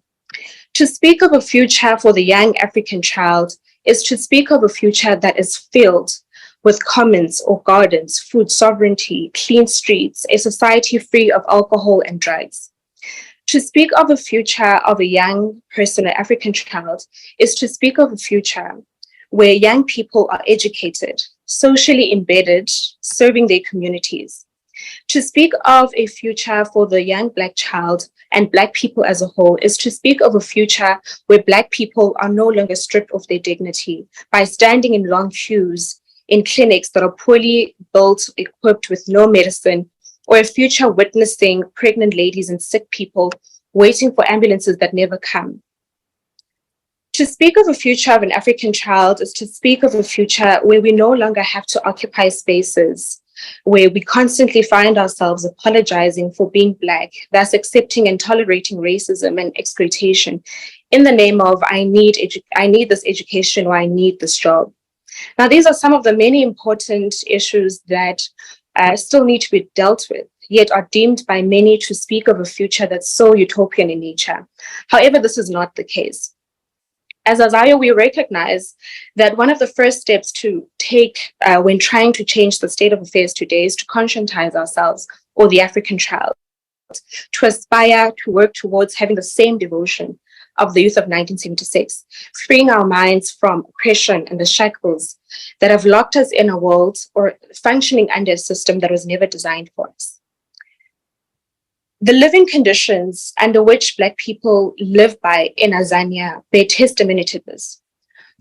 To speak of a future for the young African child is to speak of a future that is filled with commons or gardens, food sovereignty, clean streets, a society free of alcohol and drugs. To speak of a future of a young person, an African child, is to speak of a future where young people are educated, socially embedded, serving their communities. To speak of a future for the young Black child and Black people as a whole is to speak of a future where Black people are no longer stripped of their dignity by standing in long queues in clinics that are poorly built, equipped with no medicine, or a future witnessing pregnant ladies and sick people waiting for ambulances that never come. To speak of a future of an African child is to speak of a future where we no longer have to occupy spaces, where we constantly find ourselves apologizing for being Black, thus accepting and tolerating racism and exploitation in the name of, I need this education or I need this job. Now, these are some of the many important issues that still need to be dealt with, yet are deemed by many to speak of a future that's so utopian in nature. However, this is not the case. As Azayo, we recognize that one of the first steps to take when trying to change the state of affairs today is to conscientize ourselves, or the African child, to aspire to work towards having the same devotion of the youth of 1976, freeing our minds from oppression and the shackles that have locked us in a world or functioning under a system that was never designed for us. The living conditions under which Black people live by in Azania bear testimony to this.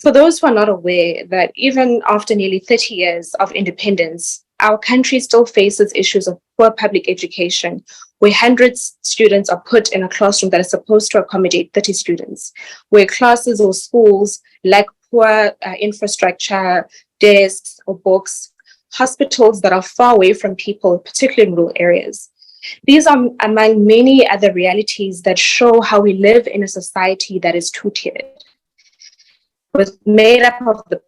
For those who are not aware that even after nearly 30 years of independence, our country still faces issues of poor public education, where hundreds of students are put in a classroom that is supposed to accommodate 30 students, where classes or schools lack poor infrastructure, desks or books, hospitals that are far away from people, particularly in rural areas. These are among many other realities that show how we live in a society that is two-tiered, made up of the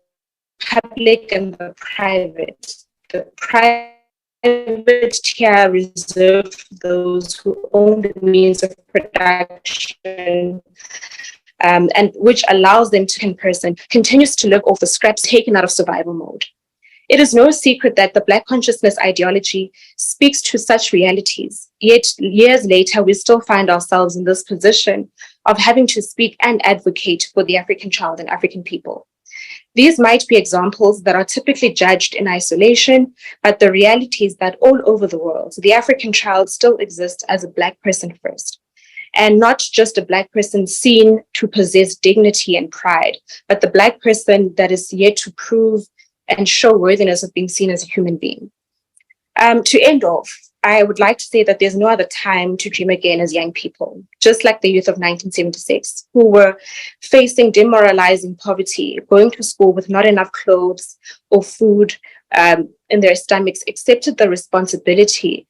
public and the private. The private tier reserved for those who own the means of production, and which allows them to, in person, continues to live off the scraps taken out of survival mode. It is no secret that the Black consciousness ideology speaks to such realities, yet years later, we still find ourselves in this position of having to speak and advocate for the African child and African people. These might be examples that are typically judged in isolation, but the reality is that all over the world, the African child still exists as a Black person first. And not just a Black person seen to possess dignity and pride, but the Black person that is yet to prove and show worthiness of being seen as a human being. To end off, I would like to say that there's no other time to dream again as young people, just like the youth of 1976, who were facing demoralizing poverty, going to school with not enough clothes or food in their stomachs, accepted the responsibility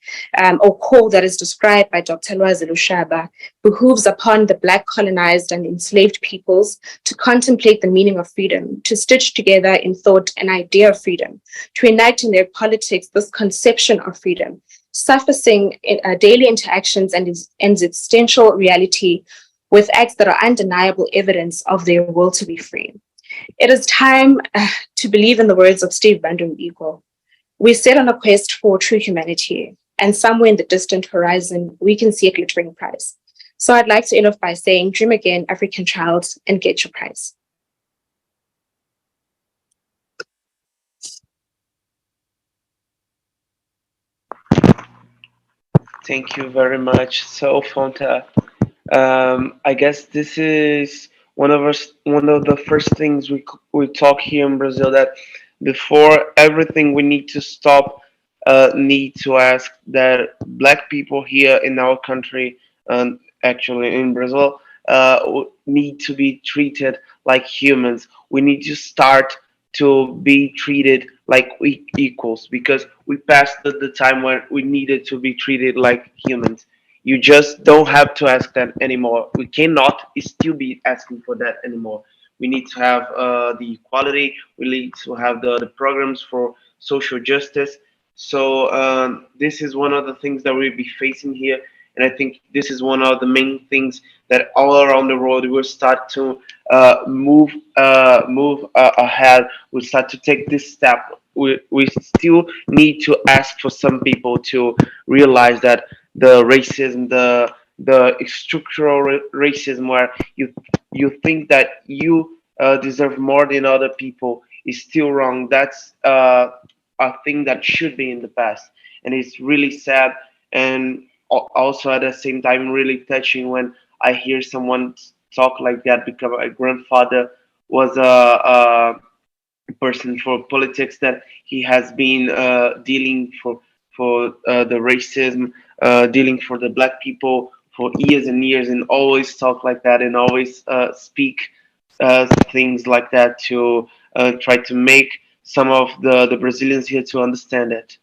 or call that is described by Dr. Lwazelu Shaba, behooves upon the Black colonized and enslaved peoples to contemplate the meaning of freedom, to stitch together in thought an idea of freedom, to enact in their politics this conception of freedom, surfacing in daily interactions and existential reality with acts that are undeniable evidence of their will to be free. It is time to believe in the words of Steve Bandu Igbo. We set on a quest for true humanity, and somewhere in the distant horizon, we can see a glittering prize. So I'd like to end off by saying, dream again, African child, and get your prize. Thank you very much. So, Fonta, I guess this is one of the first things we talk here in Brazil, that before everything we need to stop, need to ask that Black people here in our country, and actually in Brazil, need to be treated like humans. We need to start to be treated like we equals, because we passed the time when we needed to be treated like humans. You just don't have to ask that anymore. We cannot still be asking for that anymore. We need to have the equality. We need to have the programs for social justice. So this is one of the things that we'll be facing here. And I think this is one of the main things that all around the world will start to move ahead. We'll start to take this step. We still need to ask for some people to realize that the racism, the structural racism, where you think that you deserve more than other people, is still wrong. That's a thing that should be in the past, and it's really sad. And also at the same time, really touching when I hear someone talk like that, because my grandfather was a person for politics, that he has been dealing for the racism, dealing for the Black people for years and years, and always talk like that, and always speak things like that to try to make some of the Brazilians here to understand it.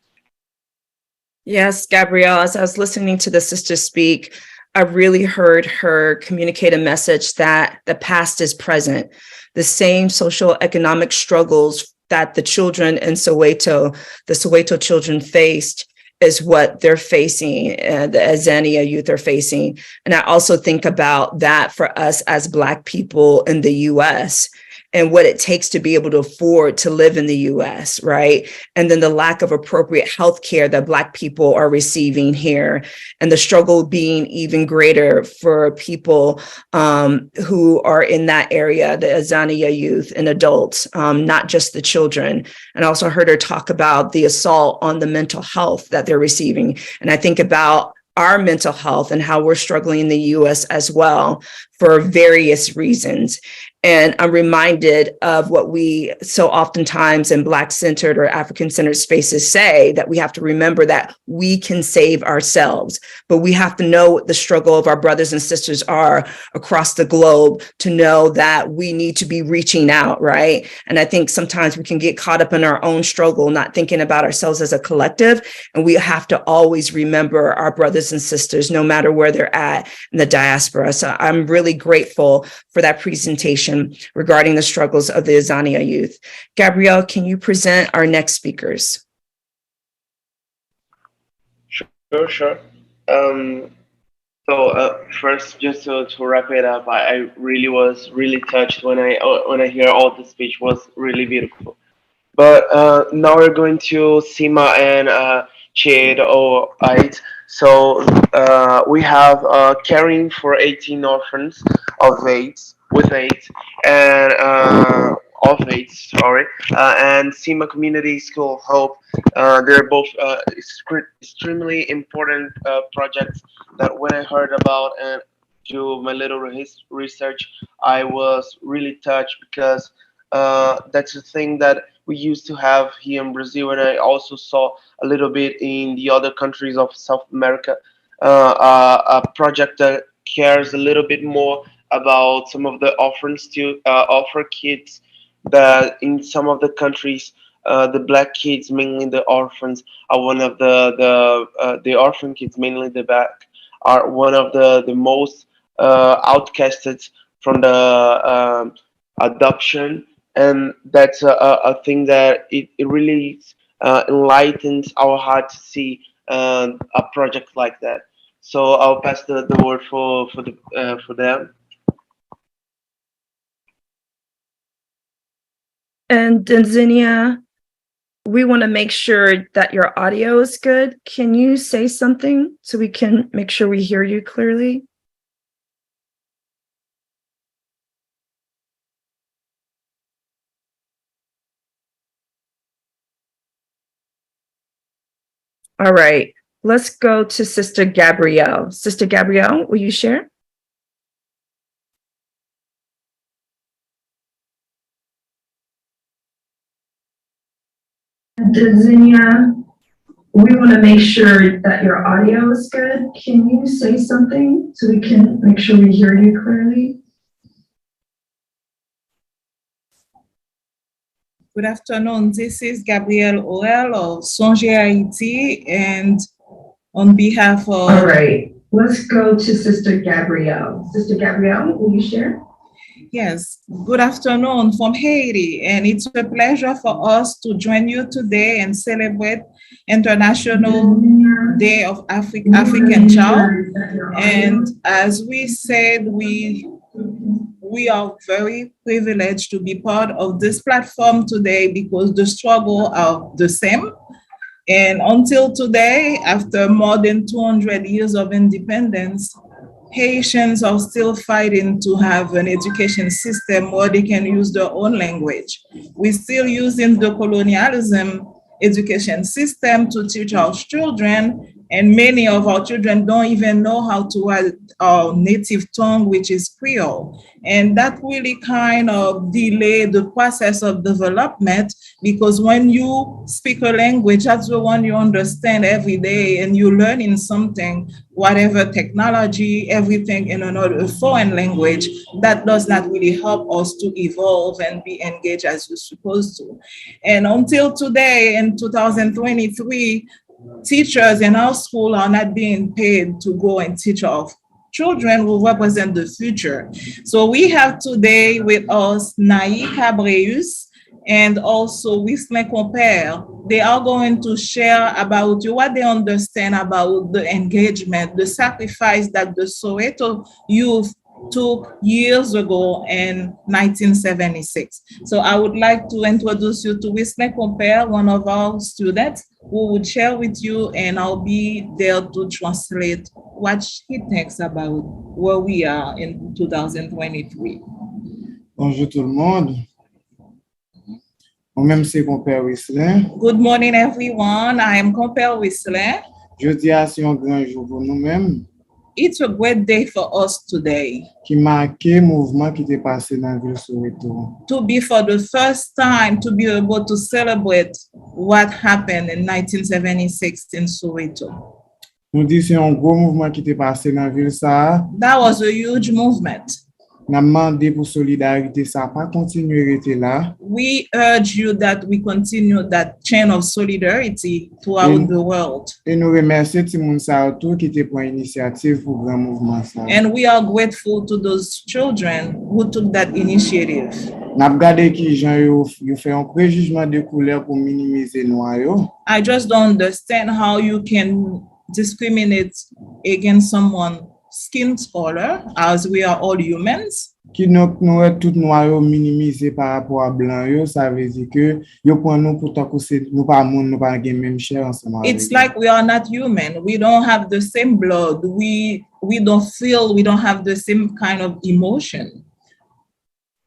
Yes, Gabrielle, as I was listening to the sister speak, I really heard her communicate a message that the past is present. The same social economic struggles that the children in Soweto, the Soweto children faced, is what they're facing, the Azania youth are facing. And I also think about that for us as Black people in the US, and what it takes to be able to afford to live in the US, right? And then the lack of appropriate health care that Black people are receiving here, and the struggle being even greater for people who are in that area, the Azania youth and adults, not just the children. And I also heard her talk about the assault on the mental health that they're receiving. And I think about our mental health and how we're struggling in the US as well for various reasons. And I'm reminded of what we so oftentimes in Black-centered or African-centered spaces say, that we have to remember that we can save ourselves, but we have to know what the struggle of our brothers and sisters are across the globe to know that we need to be reaching out, right? And I think sometimes we can get caught up in our own struggle, not thinking about ourselves as a collective. And we have to always remember our brothers and sisters, no matter where they're at in the diaspora. So I'm really grateful for that presentation regarding the struggles of the Azania youth. Gabrielle, can you present our next speakers? Sure. So first, just to wrap it up, I really was really touched when I hear all the speech. Was really beautiful. But now we're going to Sima and Chad or Ait. So we have caring for 18 orphans of AIDS with AIDS and of AIDS, sorry, and Sima Community School of Hope. They're both extremely important projects that when I heard about and do my little research, I was really touched, because that's the thing that we used to have here in Brazil, and I also saw a little bit in the other countries of South America. A project that cares a little bit more about some of the offerings to offer kids that in some of the countries, the black kids, mainly the orphans, are one of the orphan kids, mainly the black, are one of the most outcasted from the adoption, and that's a thing that it really enlightens our heart to see a project like that. So I'll pass the word for them. And Azania, we want to make sure that your audio is good. Can you say something so we can make sure we hear you clearly? All right, let's go to Sister Gabrielle. Sister Gabrielle, will you share? Azania, we want to make sure that your audio is good. Can you say something so we can make sure we hear you clearly? Good afternoon. This is Gabrielle Orel of Songe Haiti, and on behalf of... All right, let's go to Sister Gabrielle. Sister Gabrielle, will you share? Yes, good afternoon from Haiti, and it's a pleasure for us to join you today and celebrate International Day of African Child. And as we said, we are very privileged to be part of this platform today because the struggle are the same. And until today, after more than 200 years of independence, Haitians are still fighting to have an education system where they can use their own language. We're still using the colonialism education system to teach our children, and many of our children don't even know how to write our native tongue, which is Creole. And that really kind of delayed the process of development, because when you speak a language, that's the one you understand every day, and you're learning something, whatever technology, everything in another foreign language, that does not really help us to evolve and be engaged as we're supposed to. And until today, in 2023, teachers in our school are not being paid to go and teach our children who represent the future. So we have today with us Naï Cabreus and also Wislin Compere. They are going to share about what they understand about the engagement, the sacrifice that the Soweto youth took years ago in 1976. So I would like to introduce you to Wislin Compere, one of our students, who would share with you, and I'll be there to translate what he thinks about where we are in 2023. Bonjour tout le monde. Moi-même, c'est Compère Wislin. Good morning, everyone. I am Compère Wislin. Jeudi, c'est un grand jour pour nous-mêmes. It's a great day for us today. Qui marquait mouvement qui était passé dans la ville Soweto. To be for the first time to be able to celebrate what happened in 1976 in Soweto. Nous dit c'est un gros mouvement qui était passé dans la ville ça. That was a huge movement. N'a demandé pour solidarité ça pas continuer rester là. We urge you that we continue that chain of solidarity throughout the world. Et nous remercions tout le monde ça autour qui était pour initiative pour grand mouvement ça. And we are grateful to those children who took that initiative. N'a regardé qui gens yo fait un préjugement de couleur pour minimiser noir yo. I just don't understand how you can discriminate against someone skin color, as we are all humans. Qui nous tout noir minimisé par rapport à blanc yo, ça veut dire que yo prend nous pour tant que c'est nous pas monde nous pas même chair ensemble. It's like we are not human. We don't have the same blood. We don't feel, we don't have the same kind of emotion.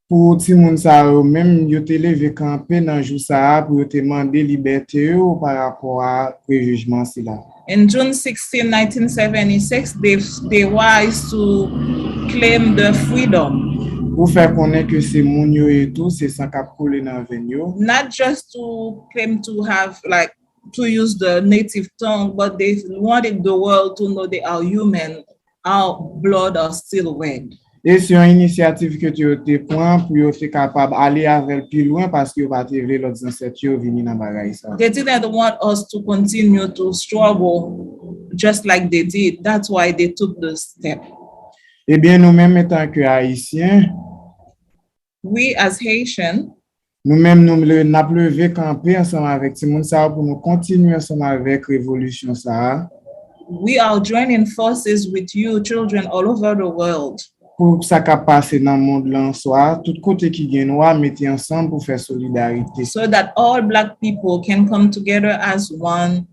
Pour ti moun sa même yo te levé camper dans jour ça pour te demander liberté par rapport à préjugement si là. In June 16, 1976, they rise to claim the freedom. Pour faire connaître que c'est moun yo et tout, c'est sans cap coller dans veine yo. Not just to claim to have like to use the native tongue, but they wanted the world to know they are human, our blood are still red. Et c'est une initiative que tu te prends pour yo te capable aller avec plus loin parce que va te vle l'autre ancêtre yo vini dans bagay ça. They didn't want us to continue to struggle just like they did. That's why they took the step. Eh bien, nous-mêmes, étant que Haïtiens, we as Haitians, nous-mêmes, nous avons levé camper ensemble avec Timon ça pour nous continuer ensemble avec Révolution ça. We are joining forces with you, children all over the world. Pour ça qui passe dans le monde là en soi, tout côté qui gagne, nous mettre ensemble pour faire solidarité. So that all Black people can come together as one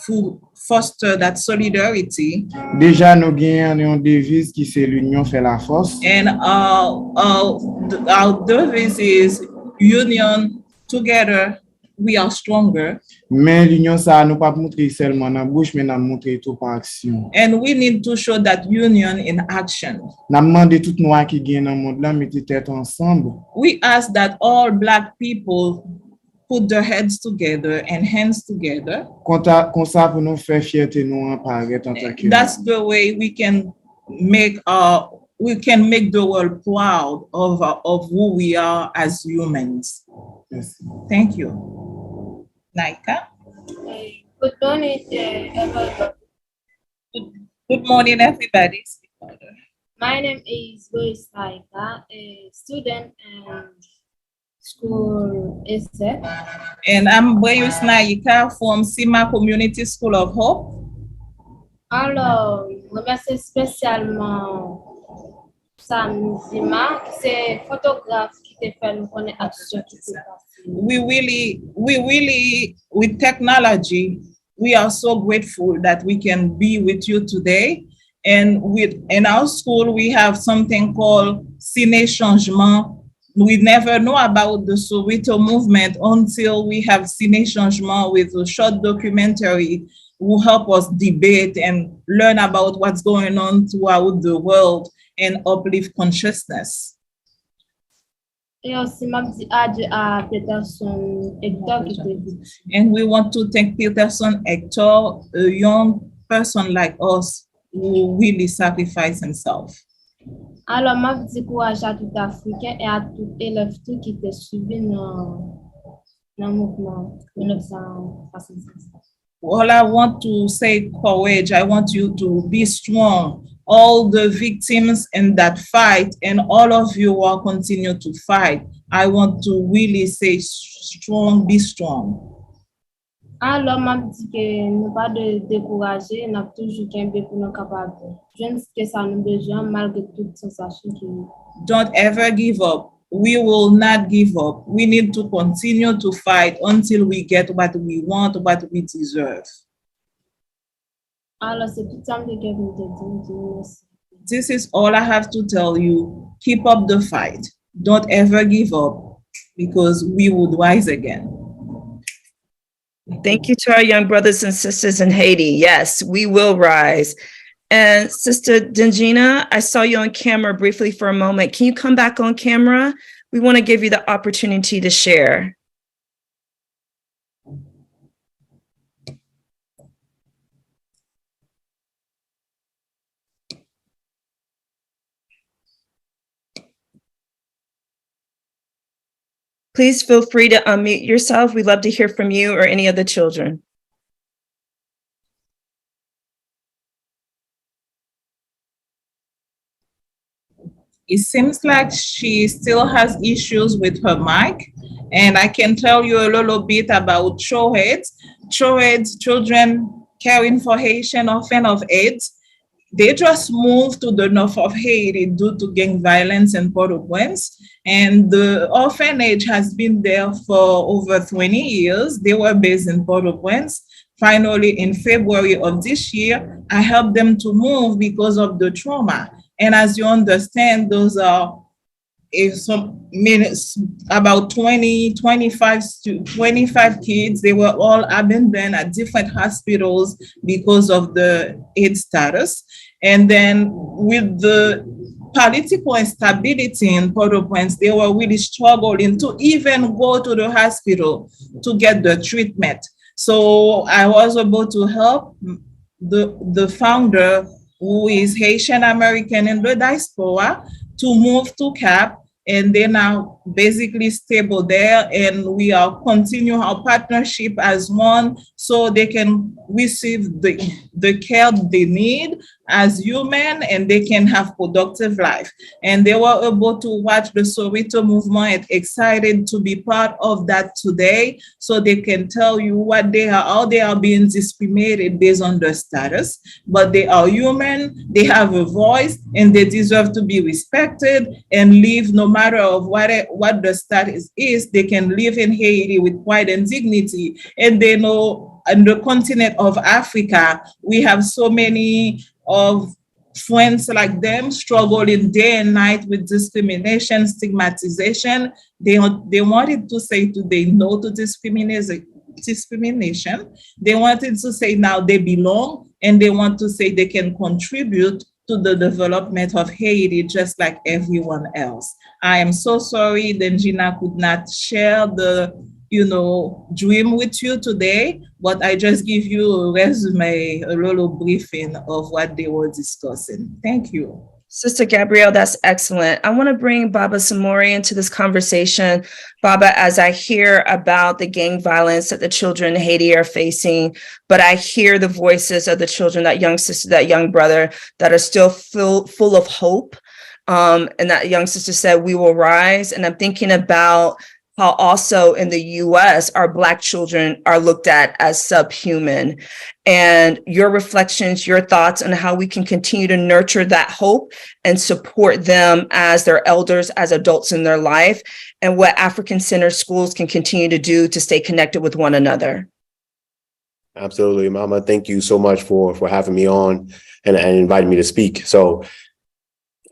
to foster that solidarity. Déjà, nous gagnons une devise qui c'est l'union fait la force. And our devise is union, together we are stronger. Mais l'union ça nous pas montrer seulement dans bouche mais nous montrer tout par action. And we need to show that union in action. N'a demandé tout noir qui gagne dans monde là mettre tête ensemble. We ask that all Black people put their heads together and hands together. Comme ça pour nous faire fierté nous apparaître en tant que. That's the way we can make the world proud of who we are as humans. Yes. Thank you. Naika. Good morning, everybody. Good morning, everybody. My name is Lois Naika, a student and school essay. And I'm Boyus Naika from Sima Community School of Hope. Alors, je remercie spécialement Sam Zima, c'est photographe qui te fait nous connaître action qui se passe. We really, with technology, we are so grateful that we can be with you today. And in our school, we have something called Ciné Changement. We never know about the Soweto movement until we have Ciné Changement with a short documentary who help us debate and learn about what's going on throughout the world and uplift consciousness. Et aussi, merci à Peterson Hector qui te dit. And we want to thank Peterson Hector, a young person like us who really sacrificed himself. Alors, je dis courage à tout Africain et à tout élève tout qui te suivi dans le mouvement 1966. All I want to say, courage, I want you to be strong. All the victims in that fight and all of you will continue to fight. I want to really say strong, be strong. Alors, je dis que nous pas de décourager, nous avons toujours qu'un peu pour nous capables. Je ne sais que ça nous besoin malgré toute sensation qui. Don't ever give up. We will not give up. We need to continue to fight until we get what we want, what we deserve. Alors, c'est tout ça que je veux te dire. This is all I have to tell you. Keep up the fight. Don't ever give up because we would rise again. Thank you to our young brothers and sisters in Haiti. Yes, we will rise. And Sister Dingina, I saw you on camera briefly for a moment. Can you come back on camera? We want to give you the opportunity to share. Please feel free to unmute yourself. We'd love to hear from you or any of the children. It seems like she still has issues with her mic. And I can tell you a little bit about Choheads. Choheads, children caring for Haitian orphan of AIDS. They just moved to the north of Haiti due to gang violence in Port-au-Prince. And the orphanage has been there for over 20 years. They were based in Port-au-Prince. Finally, in February of this year, I helped them to move because of the trauma. And as you understand, those are about 25 kids. They were all abandoned at different hospitals because of the AIDS status. And then with the political instability in Port-au-Prince, they were really struggling to even go to the hospital to get the treatment. So I was able to help the founder, who is Haitian American in the diaspora, to move to Cap, and they're now basically stable there, and we are continue our partnership as one, so they can receive the care they need as human, and they can have productive life. And they were able to watch the Soweto movement and excited to be part of that today, so they can tell you what they are, how they are being discriminated based on their status, but they are human, they have a voice, and they deserve to be respected and live, no matter of what the status is, they can live in Haiti with pride and dignity. And they know on the continent of Africa, we have so many of friends like them struggling day and night with discrimination, stigmatization. They wanted to say today no to discrimination. They wanted to say now they belong, and they want to say they can contribute to the development of Haiti just like everyone else. I am so sorry that Gina could not share the dream with you today, but I just give you a resume, a little briefing of what they were discussing. Thank you. Sister Gabrielle, that's excellent. I want to bring Baba Samori into this conversation. Baba, as I hear about the gang violence that the children in Haiti are facing, but I hear the voices of the children, that young sister, that young brother, that are still full of hope. And that young sister said, we will rise. And I'm thinking about how also in the US, our Black children are looked at as subhuman. And your reflections, your thoughts on how we can continue to nurture that hope and support them as their elders, as adults in their life, and what African-centered schools can continue to do to stay connected with one another. Absolutely, Mama. Thank you so much for having me on and inviting me to speak. So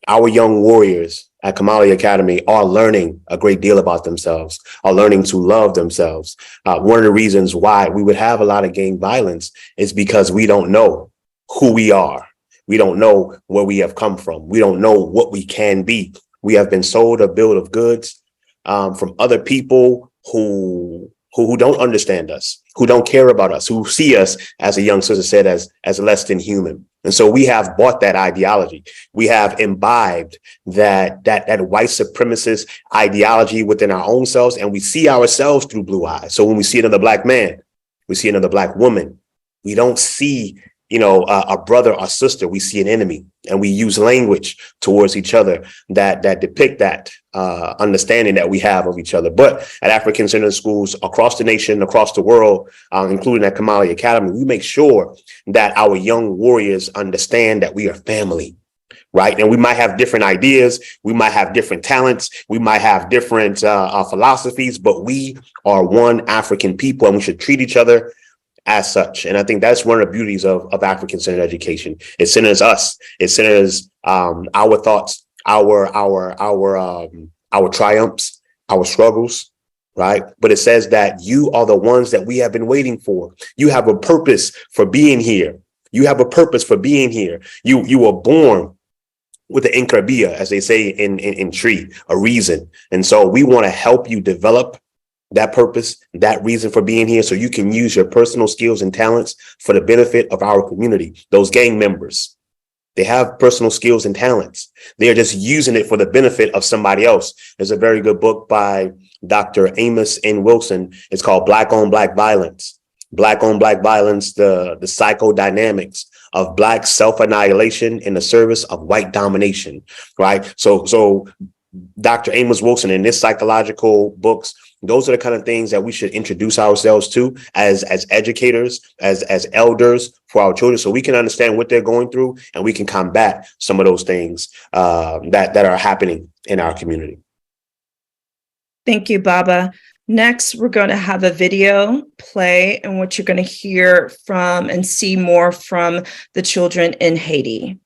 our young warriors at Kamali Academy are learning a great deal about themselves, are learning to love themselves. One of the reasons why we would have a lot of gang violence is because we don't know who we are. We don't know where we have come from. We don't know what we can be. We have been sold a bill of goods from other people who don't understand us, who don't care about us, who see us, as a young sister said, as less than human. And so we have bought that ideology. We have imbibed that white supremacist ideology within our own selves, and we see ourselves through blue eyes. So when we see another Black man, we see another Black woman, we don't see a brother or sister, we see an enemy, and we use language towards each other that depict that understanding that we have of each other. But at African-centered schools across the nation, across the world, including at Kamali Academy, we make sure that our young warriors understand that we are family, right? And we might have different ideas, we might have different talents, we might have different philosophies, but we are one African people, and we should treat each other as such. And I think that's one of the beauties of African-centered education. It centers us. It centers our thoughts, our triumphs, our struggles, right? But it says that you are the ones that we have been waiting for. You have a purpose for being here. You have a purpose for being here. You were born with the incrabia, as they say in tree, a reason. And so we want to help you develop that purpose, that reason for being here, so you can use your personal skills and talents for the benefit of our community. Those gang members, they have personal skills and talents. They're just using it for the benefit of somebody else. There's a very good book by Dr. Amos N. Wilson. It's called Black on Black Violence. Black on Black Violence, the psychodynamics of Black self-annihilation in the service of white domination, right? So Dr. Amos Wilson in his psychological books, those are the kind of things that we should introduce ourselves to as educators, as elders for our children, so we can understand what they're going through and we can combat some of those things that are happening in our community. Thank you, Baba. Next, we're going to have a video play in which you're going to hear from and see more from the children in Haiti.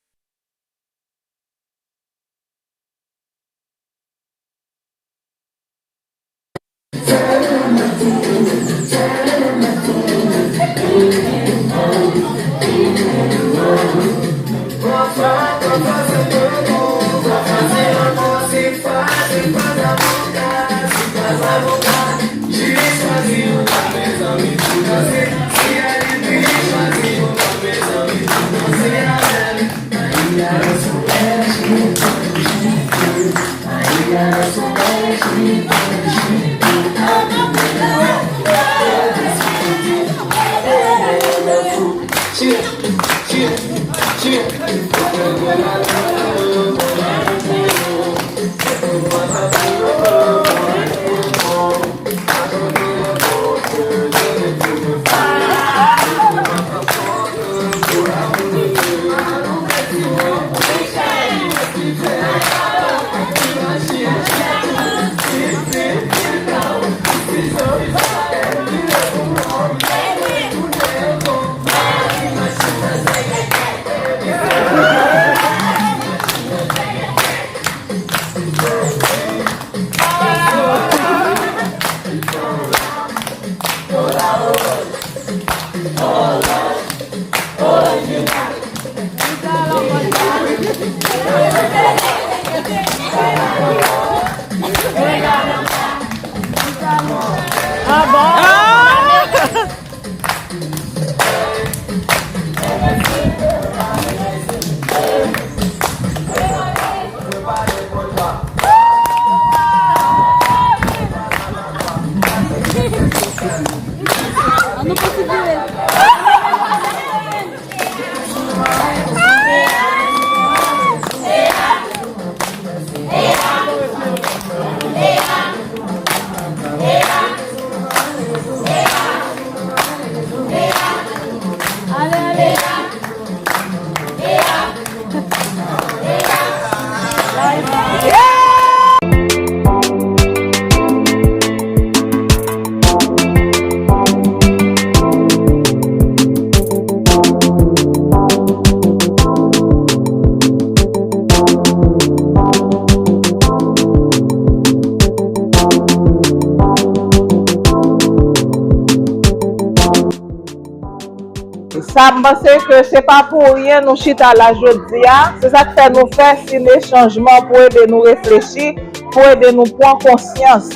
Ça me pense que c'est pas pour rien nous chita la jodia. C'est ça que fait nous faire si les changements pour aider nous réfléchir, pour aider nous prendre conscience.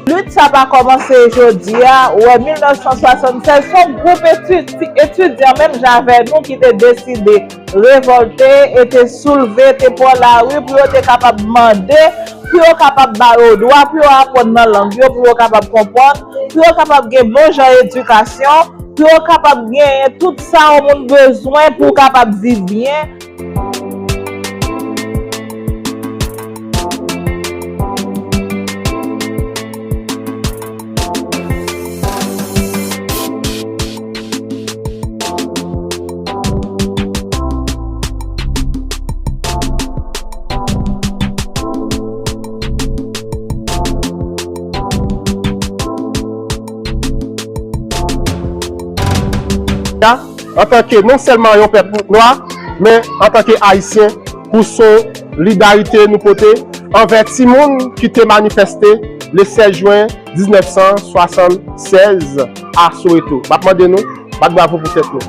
Lutte ça va commencer aujourd'hui, ouais 1976, son groupe étudiant même j'avais nous qui étaient décidé révolter, étaient soulevés, étaient pour la rue pour être capable de demander, pour être capable de barrer au droit, pour apprendre dans la langue, pour être capable de comprendre, pour être capable de gagner bon genre d'éducation, pour être capable de gagner tout ça on a besoin pour capable de vivre bien. En tant que non seulement un peuple noir, mais en tant que haïtien, pour son solidarité nous porter envers tout le monde qui était manifesté le 16 juin 1976 à Soweto. Je demande nous, bravo pour cette nous.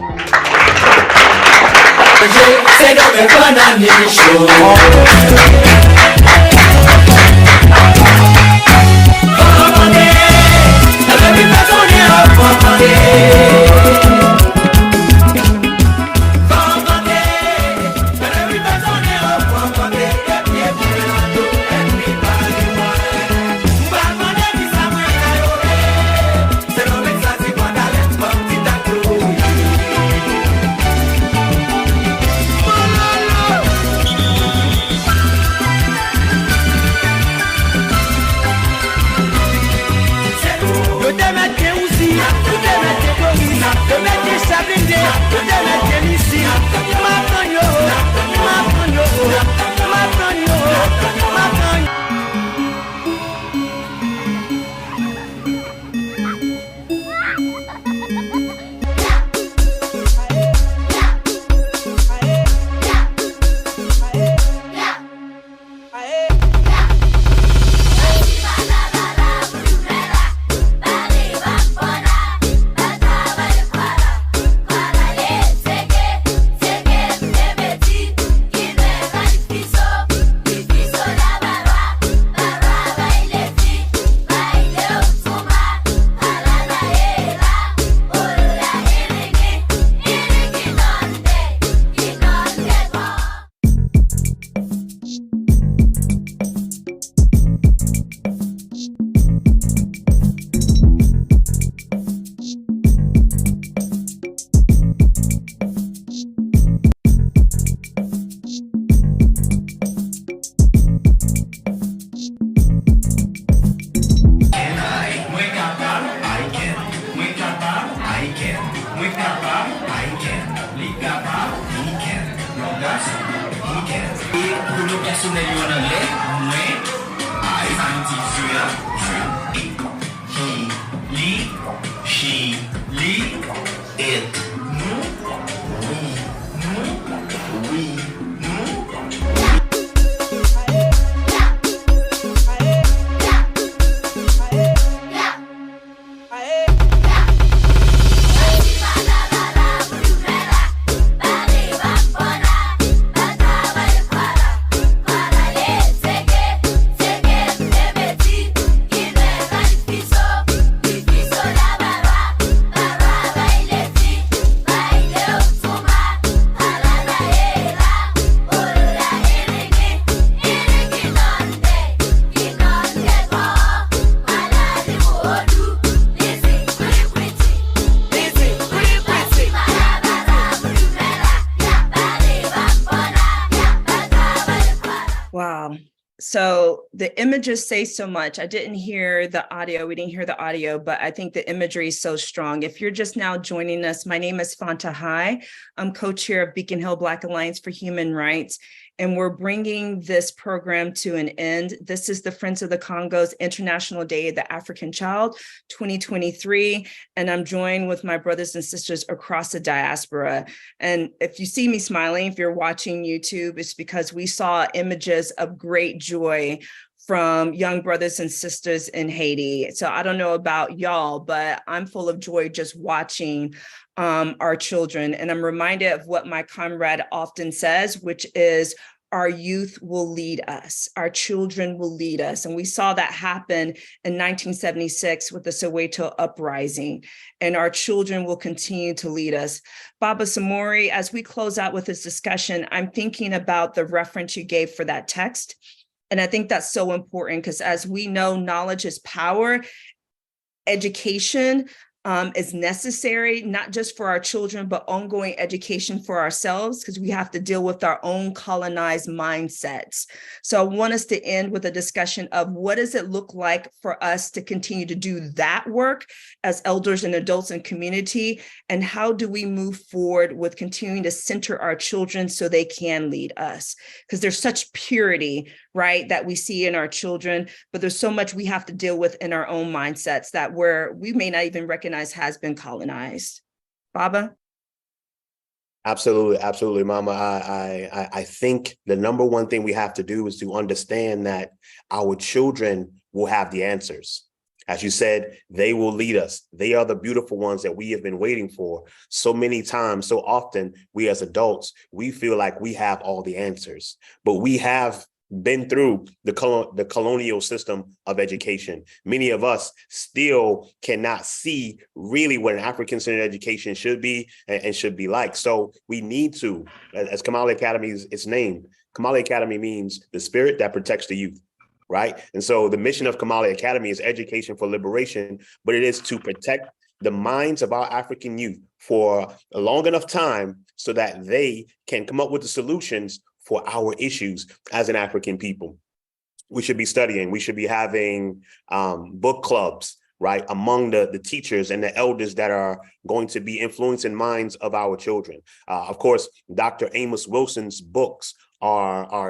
personnel yo nan lè, mwen, sa yon ti he, she, it, nous, we, Wow. So the images say so much. I didn't hear the audio. We didn't hear the audio, but I think the imagery is so strong. If you're just now joining us, my name is Fanta Hai. I'm co-chair of Beacon Hill Black Alliance for Human Rights, and we're bringing this program to an end. This is the Friends of the Congo's International Day of the African Child 2023, and I'm joined with my brothers and sisters across the diaspora. And if you see me smiling, if you're watching YouTube, it's because we saw images of great joy from young brothers and sisters in Haiti. So I don't know about y'all, but I'm full of joy just watching our children. And I'm reminded of what my comrade often says, which is our youth will lead us, our children will lead us. And we saw that happen in 1976 with the Soweto Uprising, and our children will continue to lead us. Baba Samori, as we close out with this discussion, I'm thinking about the reference you gave for that text. And I think that's so important because as we know, knowledge is power. Education is necessary, not just for our children, but ongoing education for ourselves, because we have to deal with our own colonized mindsets. So I want us to end with a discussion of what does it look like for us to continue to do that work as elders and adults in community, and how do we move forward with continuing to center our children so they can lead us? Because there's such purity, right, that we see in our children, but there's so much we have to deal with in our own mindsets that we may not even recognize has been colonized. Baba? Absolutely, Mama. I think the number one thing we have to do is to understand that our children will have the answers. As you said, they will lead us. They are the beautiful ones that we have been waiting for. So many times, so often, we as adults, we feel like we have all the answers, but we have been through the colonial system of education. Many of us still cannot see really what an African-centered education should be and should be like. So we need to, as Kamali Academy is its name, Kamali Academy means the spirit that protects the youth, right? And so the mission of Kamali Academy is education for liberation, but it is to protect the minds of our African youth for a long enough time so that they can come up with the solutions for our issues as an African people. We should be studying, we should be having book clubs, right, among the teachers and the elders that are going to be influencing minds of our children. Of course, Dr. Amos Wilson's books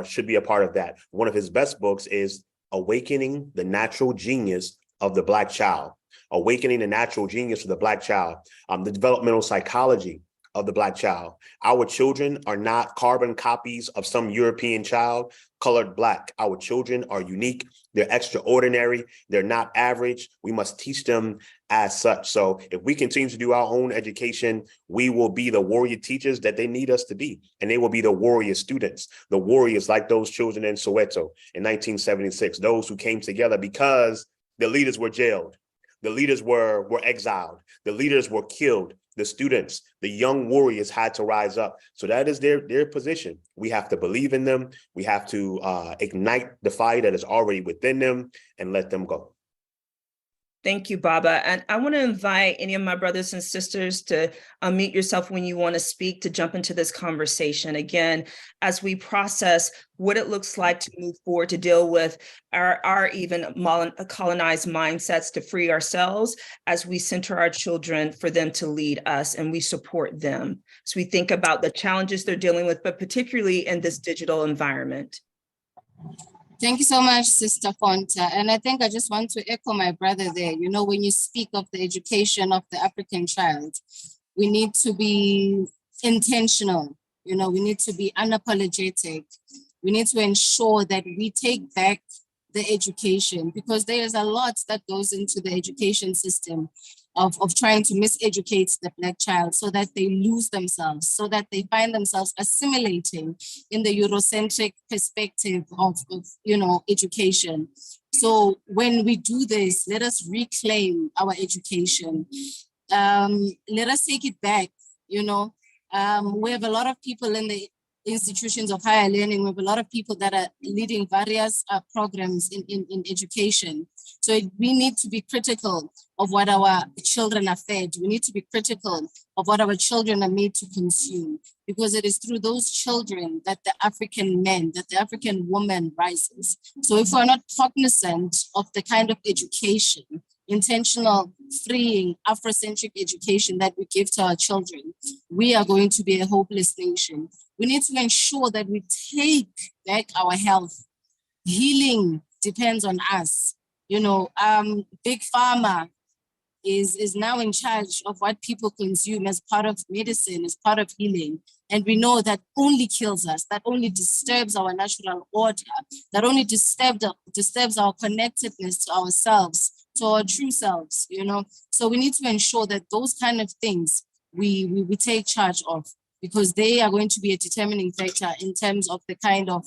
should be a part of that. One of his best books is Awakening the Natural Genius of the Black Child. Awakening the Natural Genius of the Black Child, the developmental psychology of the Black child. Our children are not carbon copies of some European child colored Black. Our children are unique. They're extraordinary. They're not average. We must teach them as such. So if we continue to do our own education, we will be the warrior teachers that they need us to be. And they will be the warrior students, the warriors like those children in Soweto in 1976, those who came together because the leaders were jailed. The leaders were exiled. The leaders were killed. The students, the young warriors had to rise up. So that is their position. We have to believe in them. We have to ignite the fire that is already within them and let them go. Thank you, Baba. And I want to invite any of my brothers and sisters to unmute yourself when you want to speak, to jump into this conversation. Again, as we process what it looks like to move forward, to deal with our even colonized mindsets, to free ourselves as we center our children for them to lead us, and we support them as we think about the challenges they're dealing with, but particularly in this digital environment. Thank you so much, Sister Fonta. And I think I just want to echo my brother there. You know, when you speak of the education of the African child, we need to be intentional. You know, we need to be unapologetic. We need to ensure that we take back the education, because there is a lot that goes into the education system of trying to miseducate the Black child so that they lose themselves, so that they find themselves assimilating in the Eurocentric perspective of education. So when we do this, let us reclaim our education. Let us take it back. We have a lot of people in the institutions of higher learning. We have a lot of people that are leading various programs in education. So we need to be critical of what our children are fed. We need to be critical of what our children are made to consume, because it is through those children that the African man, that the African woman rises. So if we're not cognizant of the kind of education, intentional, freeing, Afrocentric education that we give to our children, we are going to be a hopeless nation. We need to ensure that we take back our health. Healing depends on us. Big Pharma is now in charge of what people consume as part of medicine, as part of healing. And we know that only kills us, that only disturbs our natural order, that only disturbs our connectedness to ourselves, to our true selves, So we need to ensure that those kind of things we take charge of, because they are going to be a determining factor in terms of the kind of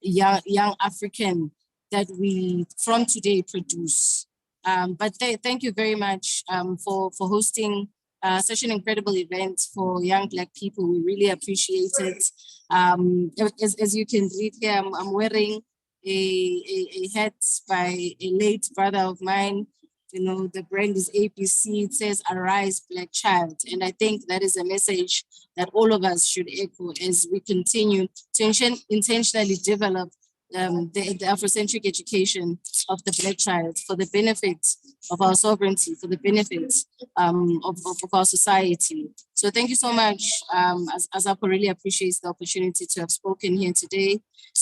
young African that we from today produce. But thank you very much for hosting such an incredible event for young Black people. We really appreciate it. As you can read here, I'm wearing a hat by a late brother of mine. The brand is APC. It says, "Arise, Black Child." And I think that is a message that all of us should echo as we continue to intentionally develop the Afrocentric education of the Black child for the benefit of our sovereignty, for the benefit of our society. So thank you so much. Azapo really appreciates the opportunity to have spoken here today.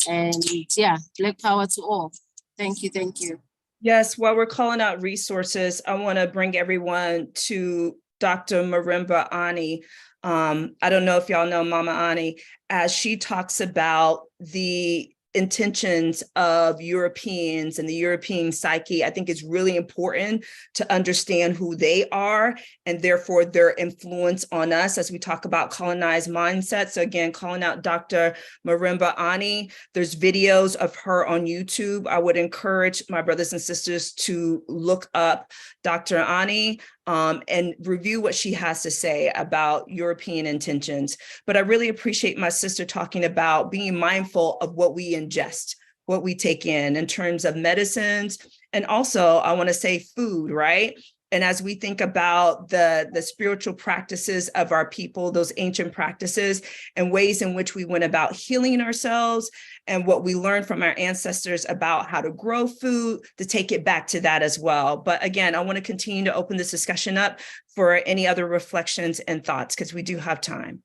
And yeah, Black power to all. Thank you, thank you. Yes, while we're calling out resources, I want to bring everyone to Dr. Marimba Ani. I don't know if y'all know Mama Ani, as she talks about the intentions of Europeans and the European psyche. I think it's really important to understand who they are and therefore their influence on us as we talk about colonized mindsets. So again, calling out Dr. Marimba Ani. There's videos of her on YouTube. I would encourage my brothers and sisters to look up Dr. Ani and review what she has to say about European intentions. But I really appreciate my sister talking about being mindful of what we ingest, what we take in terms of medicines. And also, I want to say food, right? And as we think about the spiritual practices of our people, those ancient practices and ways in which we went about healing ourselves and what we learned from our ancestors about how to grow food, to take it back to that as well. But again, I want to continue to open this discussion up for any other reflections and thoughts, because we do have time.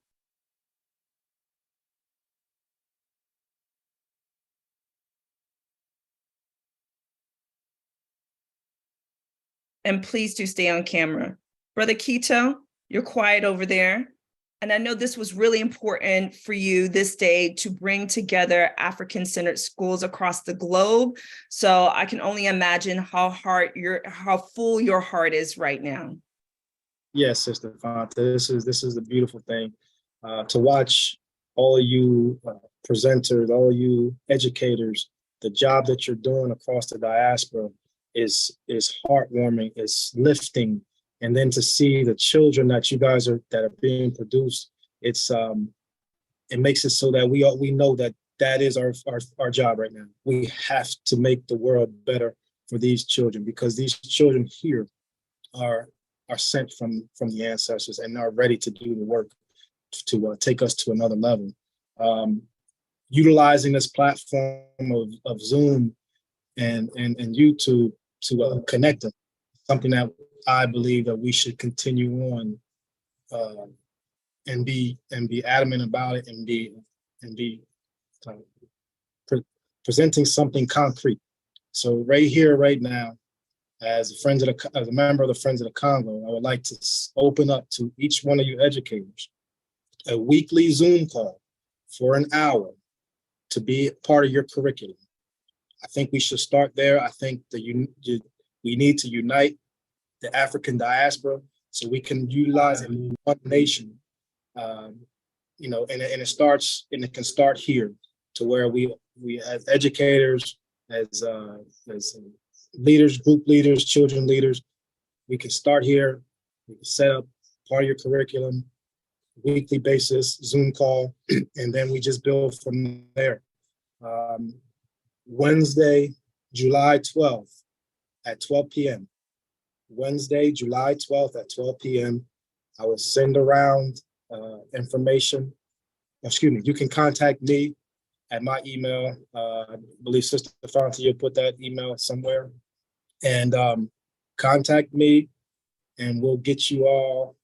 And please do stay on camera. Brother Kito, you're quiet over there. And I know this was really important for you this day to bring together African-centered schools across the globe. So I can only imagine how full your heart is right now. Yes, Sister Fonta, this is the beautiful thing. To watch all of you presenters, all of you educators, the job that you're doing across the diaspora is heartwarming, it's lifting. And then to see the children that you guys are being produced, it makes it so that we know that is our job right now. We have to make the world better for these children, because these children here are sent from the ancestors and are ready to do the work to take us to another level. Utilizing this platform of Zoom and YouTube to connect us, something that I believe that we should continue on and be adamant about it and be presenting something concrete. So right here, right now, as a member of the Friends of the Congo, I would like to open up to each one of you educators a weekly Zoom call for an hour to be part of your curriculum. I think we should start there. I think we need to unite the African diaspora so we can utilize one nation. You know, and it can start here to where we as educators, as leaders, group leaders, children leaders, we can start here. We can set up part of your curriculum, weekly basis, Zoom call, and then we just build from there. Wednesday, July 12th at 12 p.m. Wednesday, July 12th at 12 p.m. I will send around information. Excuse me, you can contact me at my email. I believe Sister Fonte, you'll put that email somewhere. And contact me and we'll get you all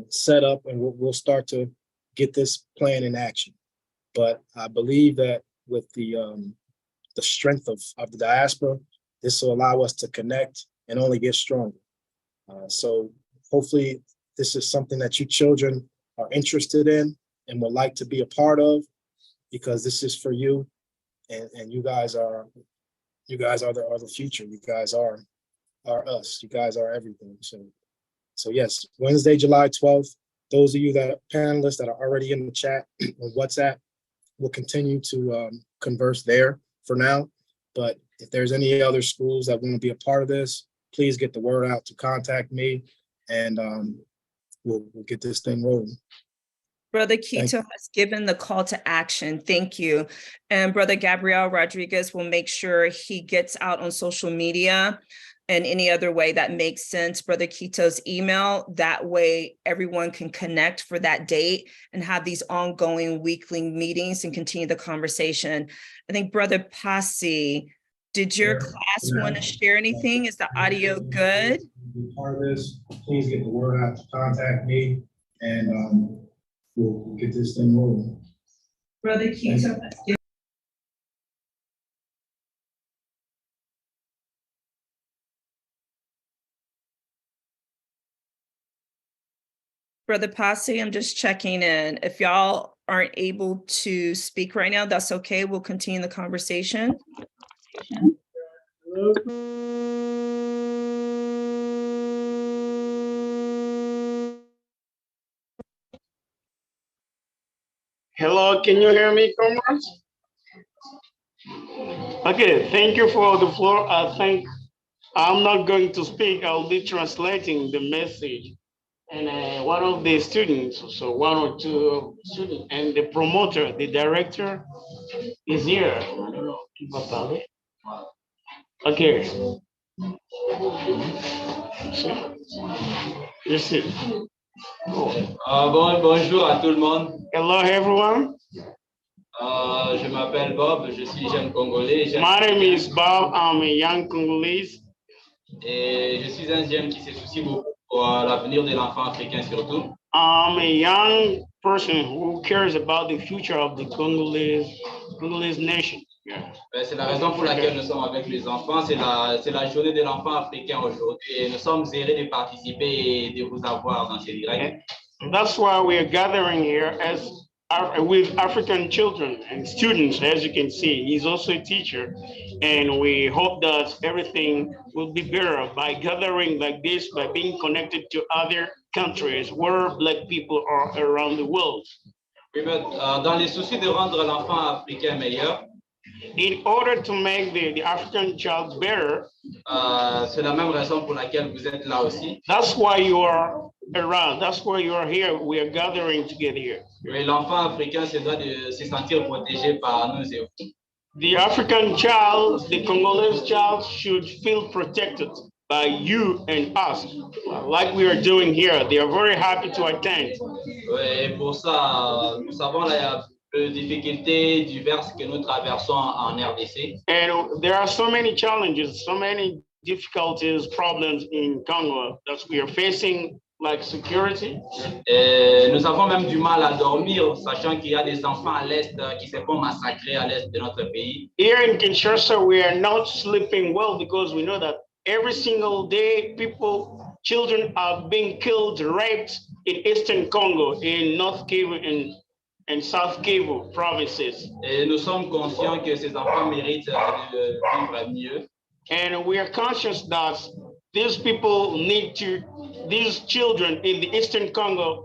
set up and we'll start to get this plan in action. But I believe that with the strength of the diaspora, this will allow us to connect and only get stronger. So hopefully this is something that you children are interested in and would like to be a part of, because this is for you, and you guys are the future. You guys are us. You guys are everything. So yes, Wednesday, July 12th. Those of you that are panelists that are already in the chat on WhatsApp, we'll continue to converse there for now. But if there's any other schools that want to be a part of this, please get the word out to contact me, and we'll get this thing rolling. Brother Quito has given the call to action. Thank you. And Brother Gabriel Rodriguez will make sure he gets out on social media and any other way that makes sense. Brother Quito's email, that way everyone can connect for that date and have these ongoing weekly meetings and continue the conversation. I think Brother Passy, did your class want to share anything? Is the audio good? Be part of this, please get the word out to contact me, and we'll get this thing rolling. Brother Quito. Brother Passy, I'm just checking in. If y'all aren't able to speak right now, that's okay. We'll continue the conversation. Hello, can you hear me, comrades? Okay, thank you for the floor. I think I'm not going to speak. I'll be translating the message. And one of the students, so one or two students, and the promoter, the director, is here. I don't know about it. Okay. Yes, it. Bonjour à tout le monde. Hello, everyone. Je m'appelle Bob, je suis jeune Congolais. My name is Bob, I'm a young Congolese. Et je suis un jeune qui se soucie beaucoup pour l'avenir de l'enfant africain surtout. I'm a young person who cares about the future of the Congolese nation. Yeah. C'est la raison pour laquelle nous sommes avec les enfants. C'est la journée de l'enfant africain aujourd'hui. Et nous sommes heureux de participer et de vous avoir dans ce direct. That's why we are gathering here with African children and students. As you can see, he's also a teacher, and we hope that everything will be better by gathering like this, by being connected to other countries where Black people are around the world. Dans les soucis de rendre l'enfant africain meilleur, in order to make the African child better, c'est la même raison pour laquelle vous êtes là aussi. That's why you are around. That's why you are here. We are gathering together here. L'enfant africain se doit de se sentir protégé par nous et vous. The African child, the Congolese child, should feel protected by you and us, like we are doing here. They are very happy to attend. Et pour ça, nous savons là, les difficultés diverses que nous traversons en RDC. And there are so many challenges, so many difficulties, problems in Congo that we are facing like security. Nous avons même du mal à dormir, sachant qu'il y a des enfants à l'est qui se font massacrer à l'est de notre pays. Here in Kinshasa, we are not sleeping well because we know that every single day, children are being killed, raped in Eastern Congo, in North Kivu, and South Kivu provinces. Et nous sommes conscients que ces enfants méritent de vivre mieux. And we are conscious that these children in the Eastern Congo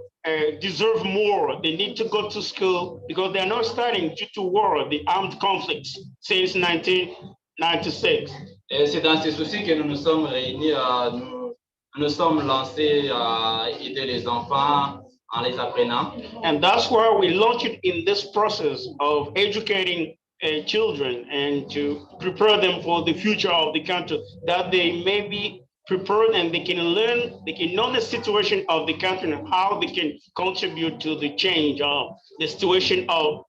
deserve more. They need to go to school because they are not studying due to war, the armed conflicts since 1996. Et c'est dans ces soucis que nous nous sommes réunis, nous sommes lancés à aider les enfants en les apprenant. And that's why we launched in this process of educating children and to prepare them for the future of the country, that they may be prepared and they can know the situation of the country and how they can contribute to the change of the situation of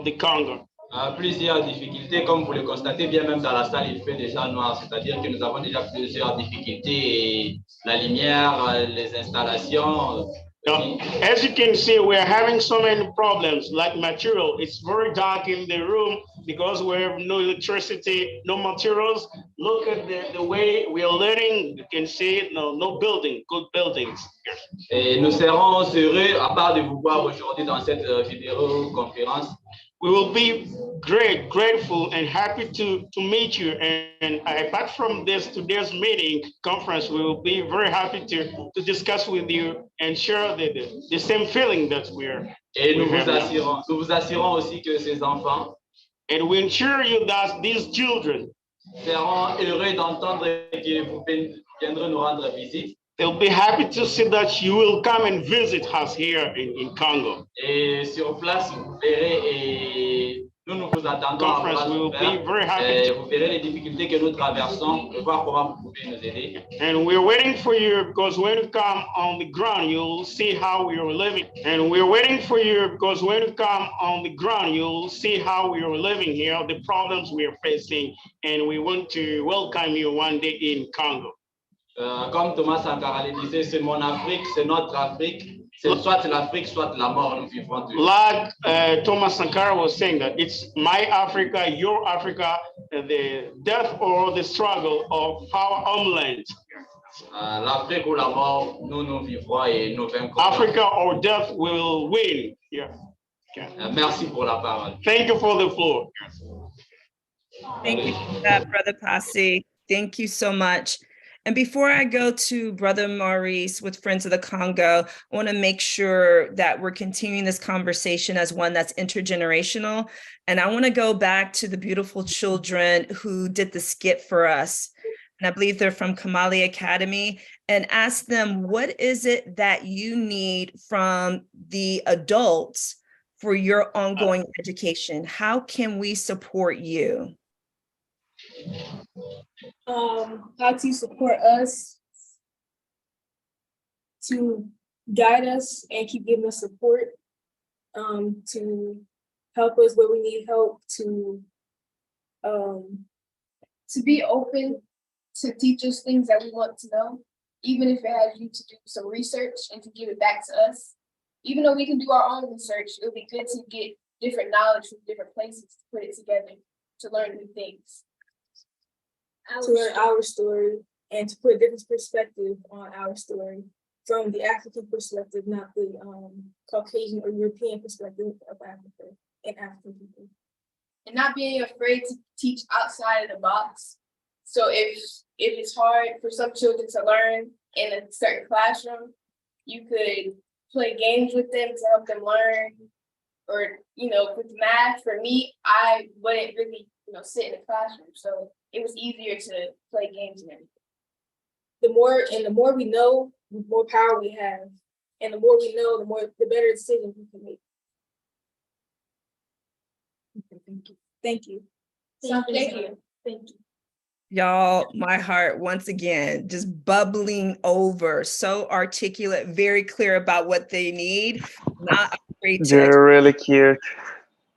the Congo. Plusieurs difficultés, comme vous le constatez bien, même dans la salle, il fait déjà noir, c'est-à-dire que nous avons déjà plusieurs difficultés, la lumière, les installations. Now, as you can see, we're having so many problems like material. It's very dark in the room because we have no electricity, no materials. Look at the way we are learning. You can see no building, good buildings. Et nous serons heureux, à part de vous voir aujourd'hui dans cette vidéoconférence. We will be grateful and happy to meet you. And apart from today's meeting conference, we will be very happy to discuss with you and share the same feeling that Et nous vous assurons aussi que ces enfants, and we ensure you that these children seront heureux d'entendre que vous viendrez nous rendre visite. They'll be happy to see that you will come and visit us here in Congo. Et sur place, vous verrez, et nous vous attendons. Conference, we will be very happy. Vous verrez les difficultés que nous traversons, et voir comment vous pouvez nous aider. And we're waiting for you because when you come on the ground, you'll see how we are living. And we're waiting for you because when you come on the ground, you'll see how we are living here, the problems we are facing, and we want to welcome you one day in Congo. Comme Thomas Sankara le disait, c'est mon Afrique, c'est notre Afrique. C'est soit l'Afrique, soit la mort, nous vivons de. Like Thomas Sankara was saying that it's my Africa, your Africa, the death or the struggle of our homeland. L'Afrique ou la mort, nous vivrons et nous vaincrons. Africa or death will win. Yeah. Okay. Merci pour la parole. Thank you for the floor. Thank you for that, Brother Pasi. Thank you so much. And before I go to Brother Maurice with Friends of the Congo, I want to make sure that we're continuing this conversation as one that's intergenerational. And I want to go back to the beautiful children who did the skit for us. And I believe they're from Kamali Academy, and ask them, what is it that you need from the adults for your ongoing education? How can we support you? How to support us, to guide us and keep giving us support, to help us where we need help, to be open to teach us things that we want to know, even if it has you to do some research and to give it back to us. Even though we can do our own research, it would be good to get different knowledge from different places to put it together to learn new things. To learn our story and to put a different perspective on our story from the African perspective, not the Caucasian or European perspective of Africa and African people. And not being afraid to teach outside of the box. So if it's hard for some children to learn in a certain classroom, you could play games with them to help them learn. Or, with math, for me, I wouldn't really, sit in the classroom. So it was easier to play games and everything. The more we know, the more power we have. And the more we know, the better decisions we can make. Okay, thank you. Thank you. Y'all, my heart, once again, just bubbling over, so articulate, very clear about what they need, not afraid to. They're really cute.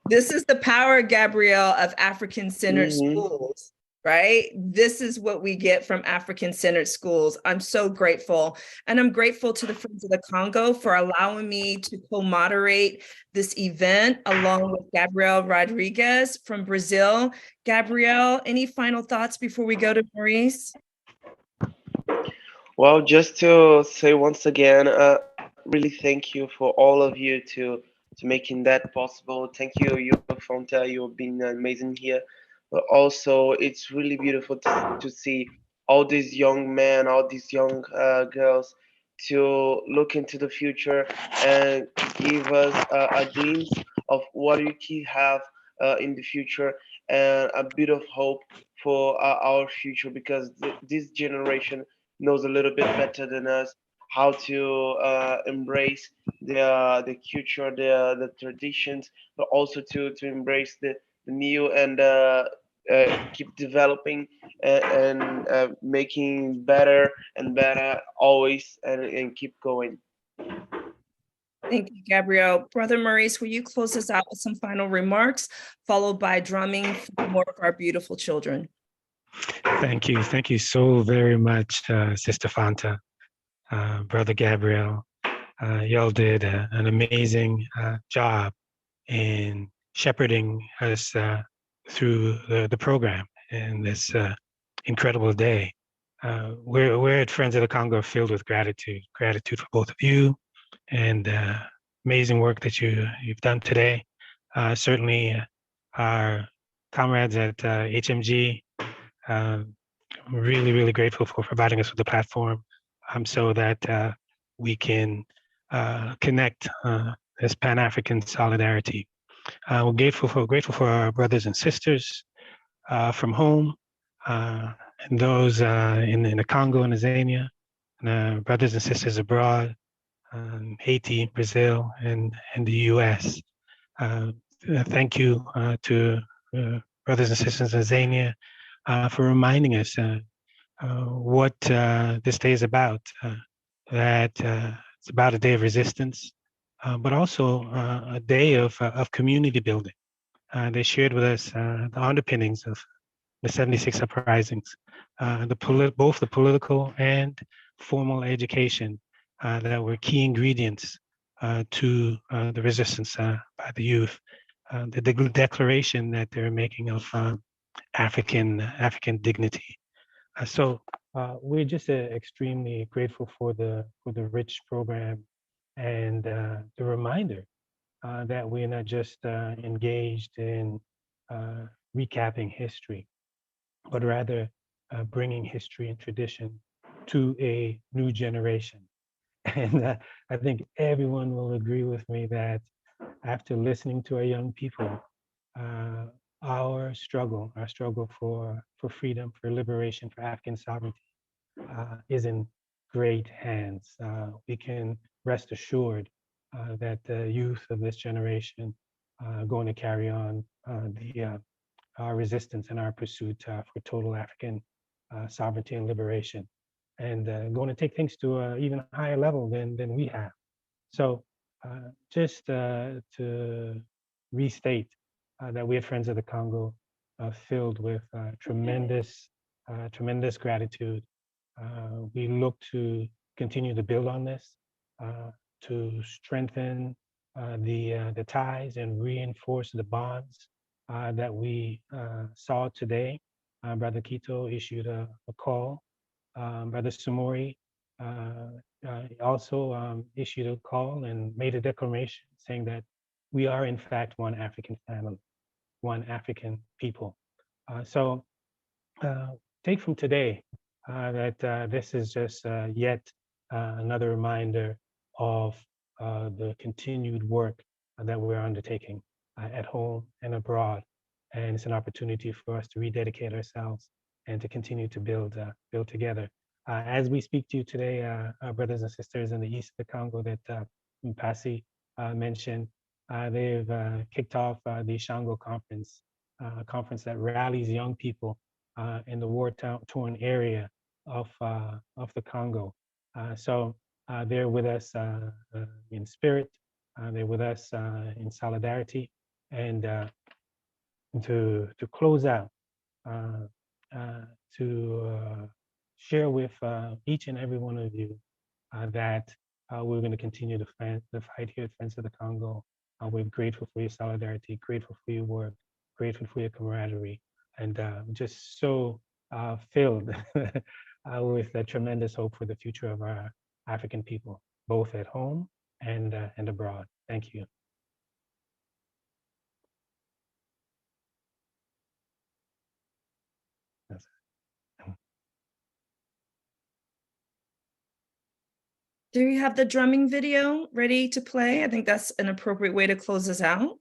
This is the power, Gabrielle, of African-centered schools, right? This is what we get from African-centered schools. I'm so grateful. And I'm grateful to the Friends of the Congo for allowing me to co-moderate this event along with Gabrielle Rodriguez from Brazil. Gabrielle, any final thoughts before we go to Maurice? Well, just to say once again, really thank you for all of you to making that possible. Thank you, you Fonta, you've been amazing here. But also, it's really beautiful to see all these young men, all these young girls, to look into the future and give us a glimpse of what we can have in the future and a bit of hope for our future because this generation knows a little bit better than us how to embrace the culture, the traditions, but also to embrace the new and keep developing and making better and better always and keep going. Thank you, Gabrielle. Brother Maurice, will you close us out with some final remarks, followed by drumming for more of our beautiful children? Thank you. Thank you so very much, Sister Fanta, Brother Gabriel. Y'all did an amazing job in shepherding us through the program in this incredible day. We're at Friends of the Congo filled with gratitude for both of you and amazing work that you've done today. Certainly our comrades at HMG, really, really grateful for providing us with the platform so that we can connect as Pan-African solidarity. We're grateful for our brothers and sisters from home and those in the Congo and Azania, and brothers and sisters abroad, Haiti, Brazil, and the US. Thank you to brothers and sisters in Azania for reminding us what this day is about, that it's about a day of resistance, but also a day of community building. They shared with us the underpinnings of the 76 uprisings, both the political and formal education that were key ingredients to the resistance by the youth. The declaration that they're making of African dignity. So we're just extremely grateful for the rich program and the reminder that we're not just engaged in recapping history, but rather bringing history and tradition to a new generation. And I think everyone will agree with me that after listening to our young people, our struggle for freedom, for liberation, for African sovereignty is in great hands. We can rest assured that the youth of this generation are going to carry on our resistance and our pursuit for total African sovereignty and liberation, and going to take things to an even higher level than we have. So just to restate that we are Friends of the Congo, filled with tremendous gratitude. We look to continue to build on this, to strengthen the ties and reinforce the bonds that we saw today. Brother Kito issued a call. Brother Sumori also issued a call and made a declaration saying that we are in fact one African family, one African people. So take from today that this is just yet another reminder of the continued work that we're undertaking at home and abroad. And it's an opportunity for us to rededicate ourselves and to continue to build together. As we speak to you today, our brothers and sisters in the east of the Congo that Mpasi mentioned, they've kicked off the Shango Conference, a conference that rallies young people in the war-torn area of the Congo. So they're with us in spirit, they're with us in solidarity, and to close out, to share with each and every one of you that we're going to continue to fight here at Friends of the Congo. We're grateful for your solidarity, grateful for your work, grateful for your camaraderie, and just so filled with a tremendous hope for the future of our African people, both at home and abroad. Thank you. Do you have the drumming video ready to play? I think that's an appropriate way to close this out.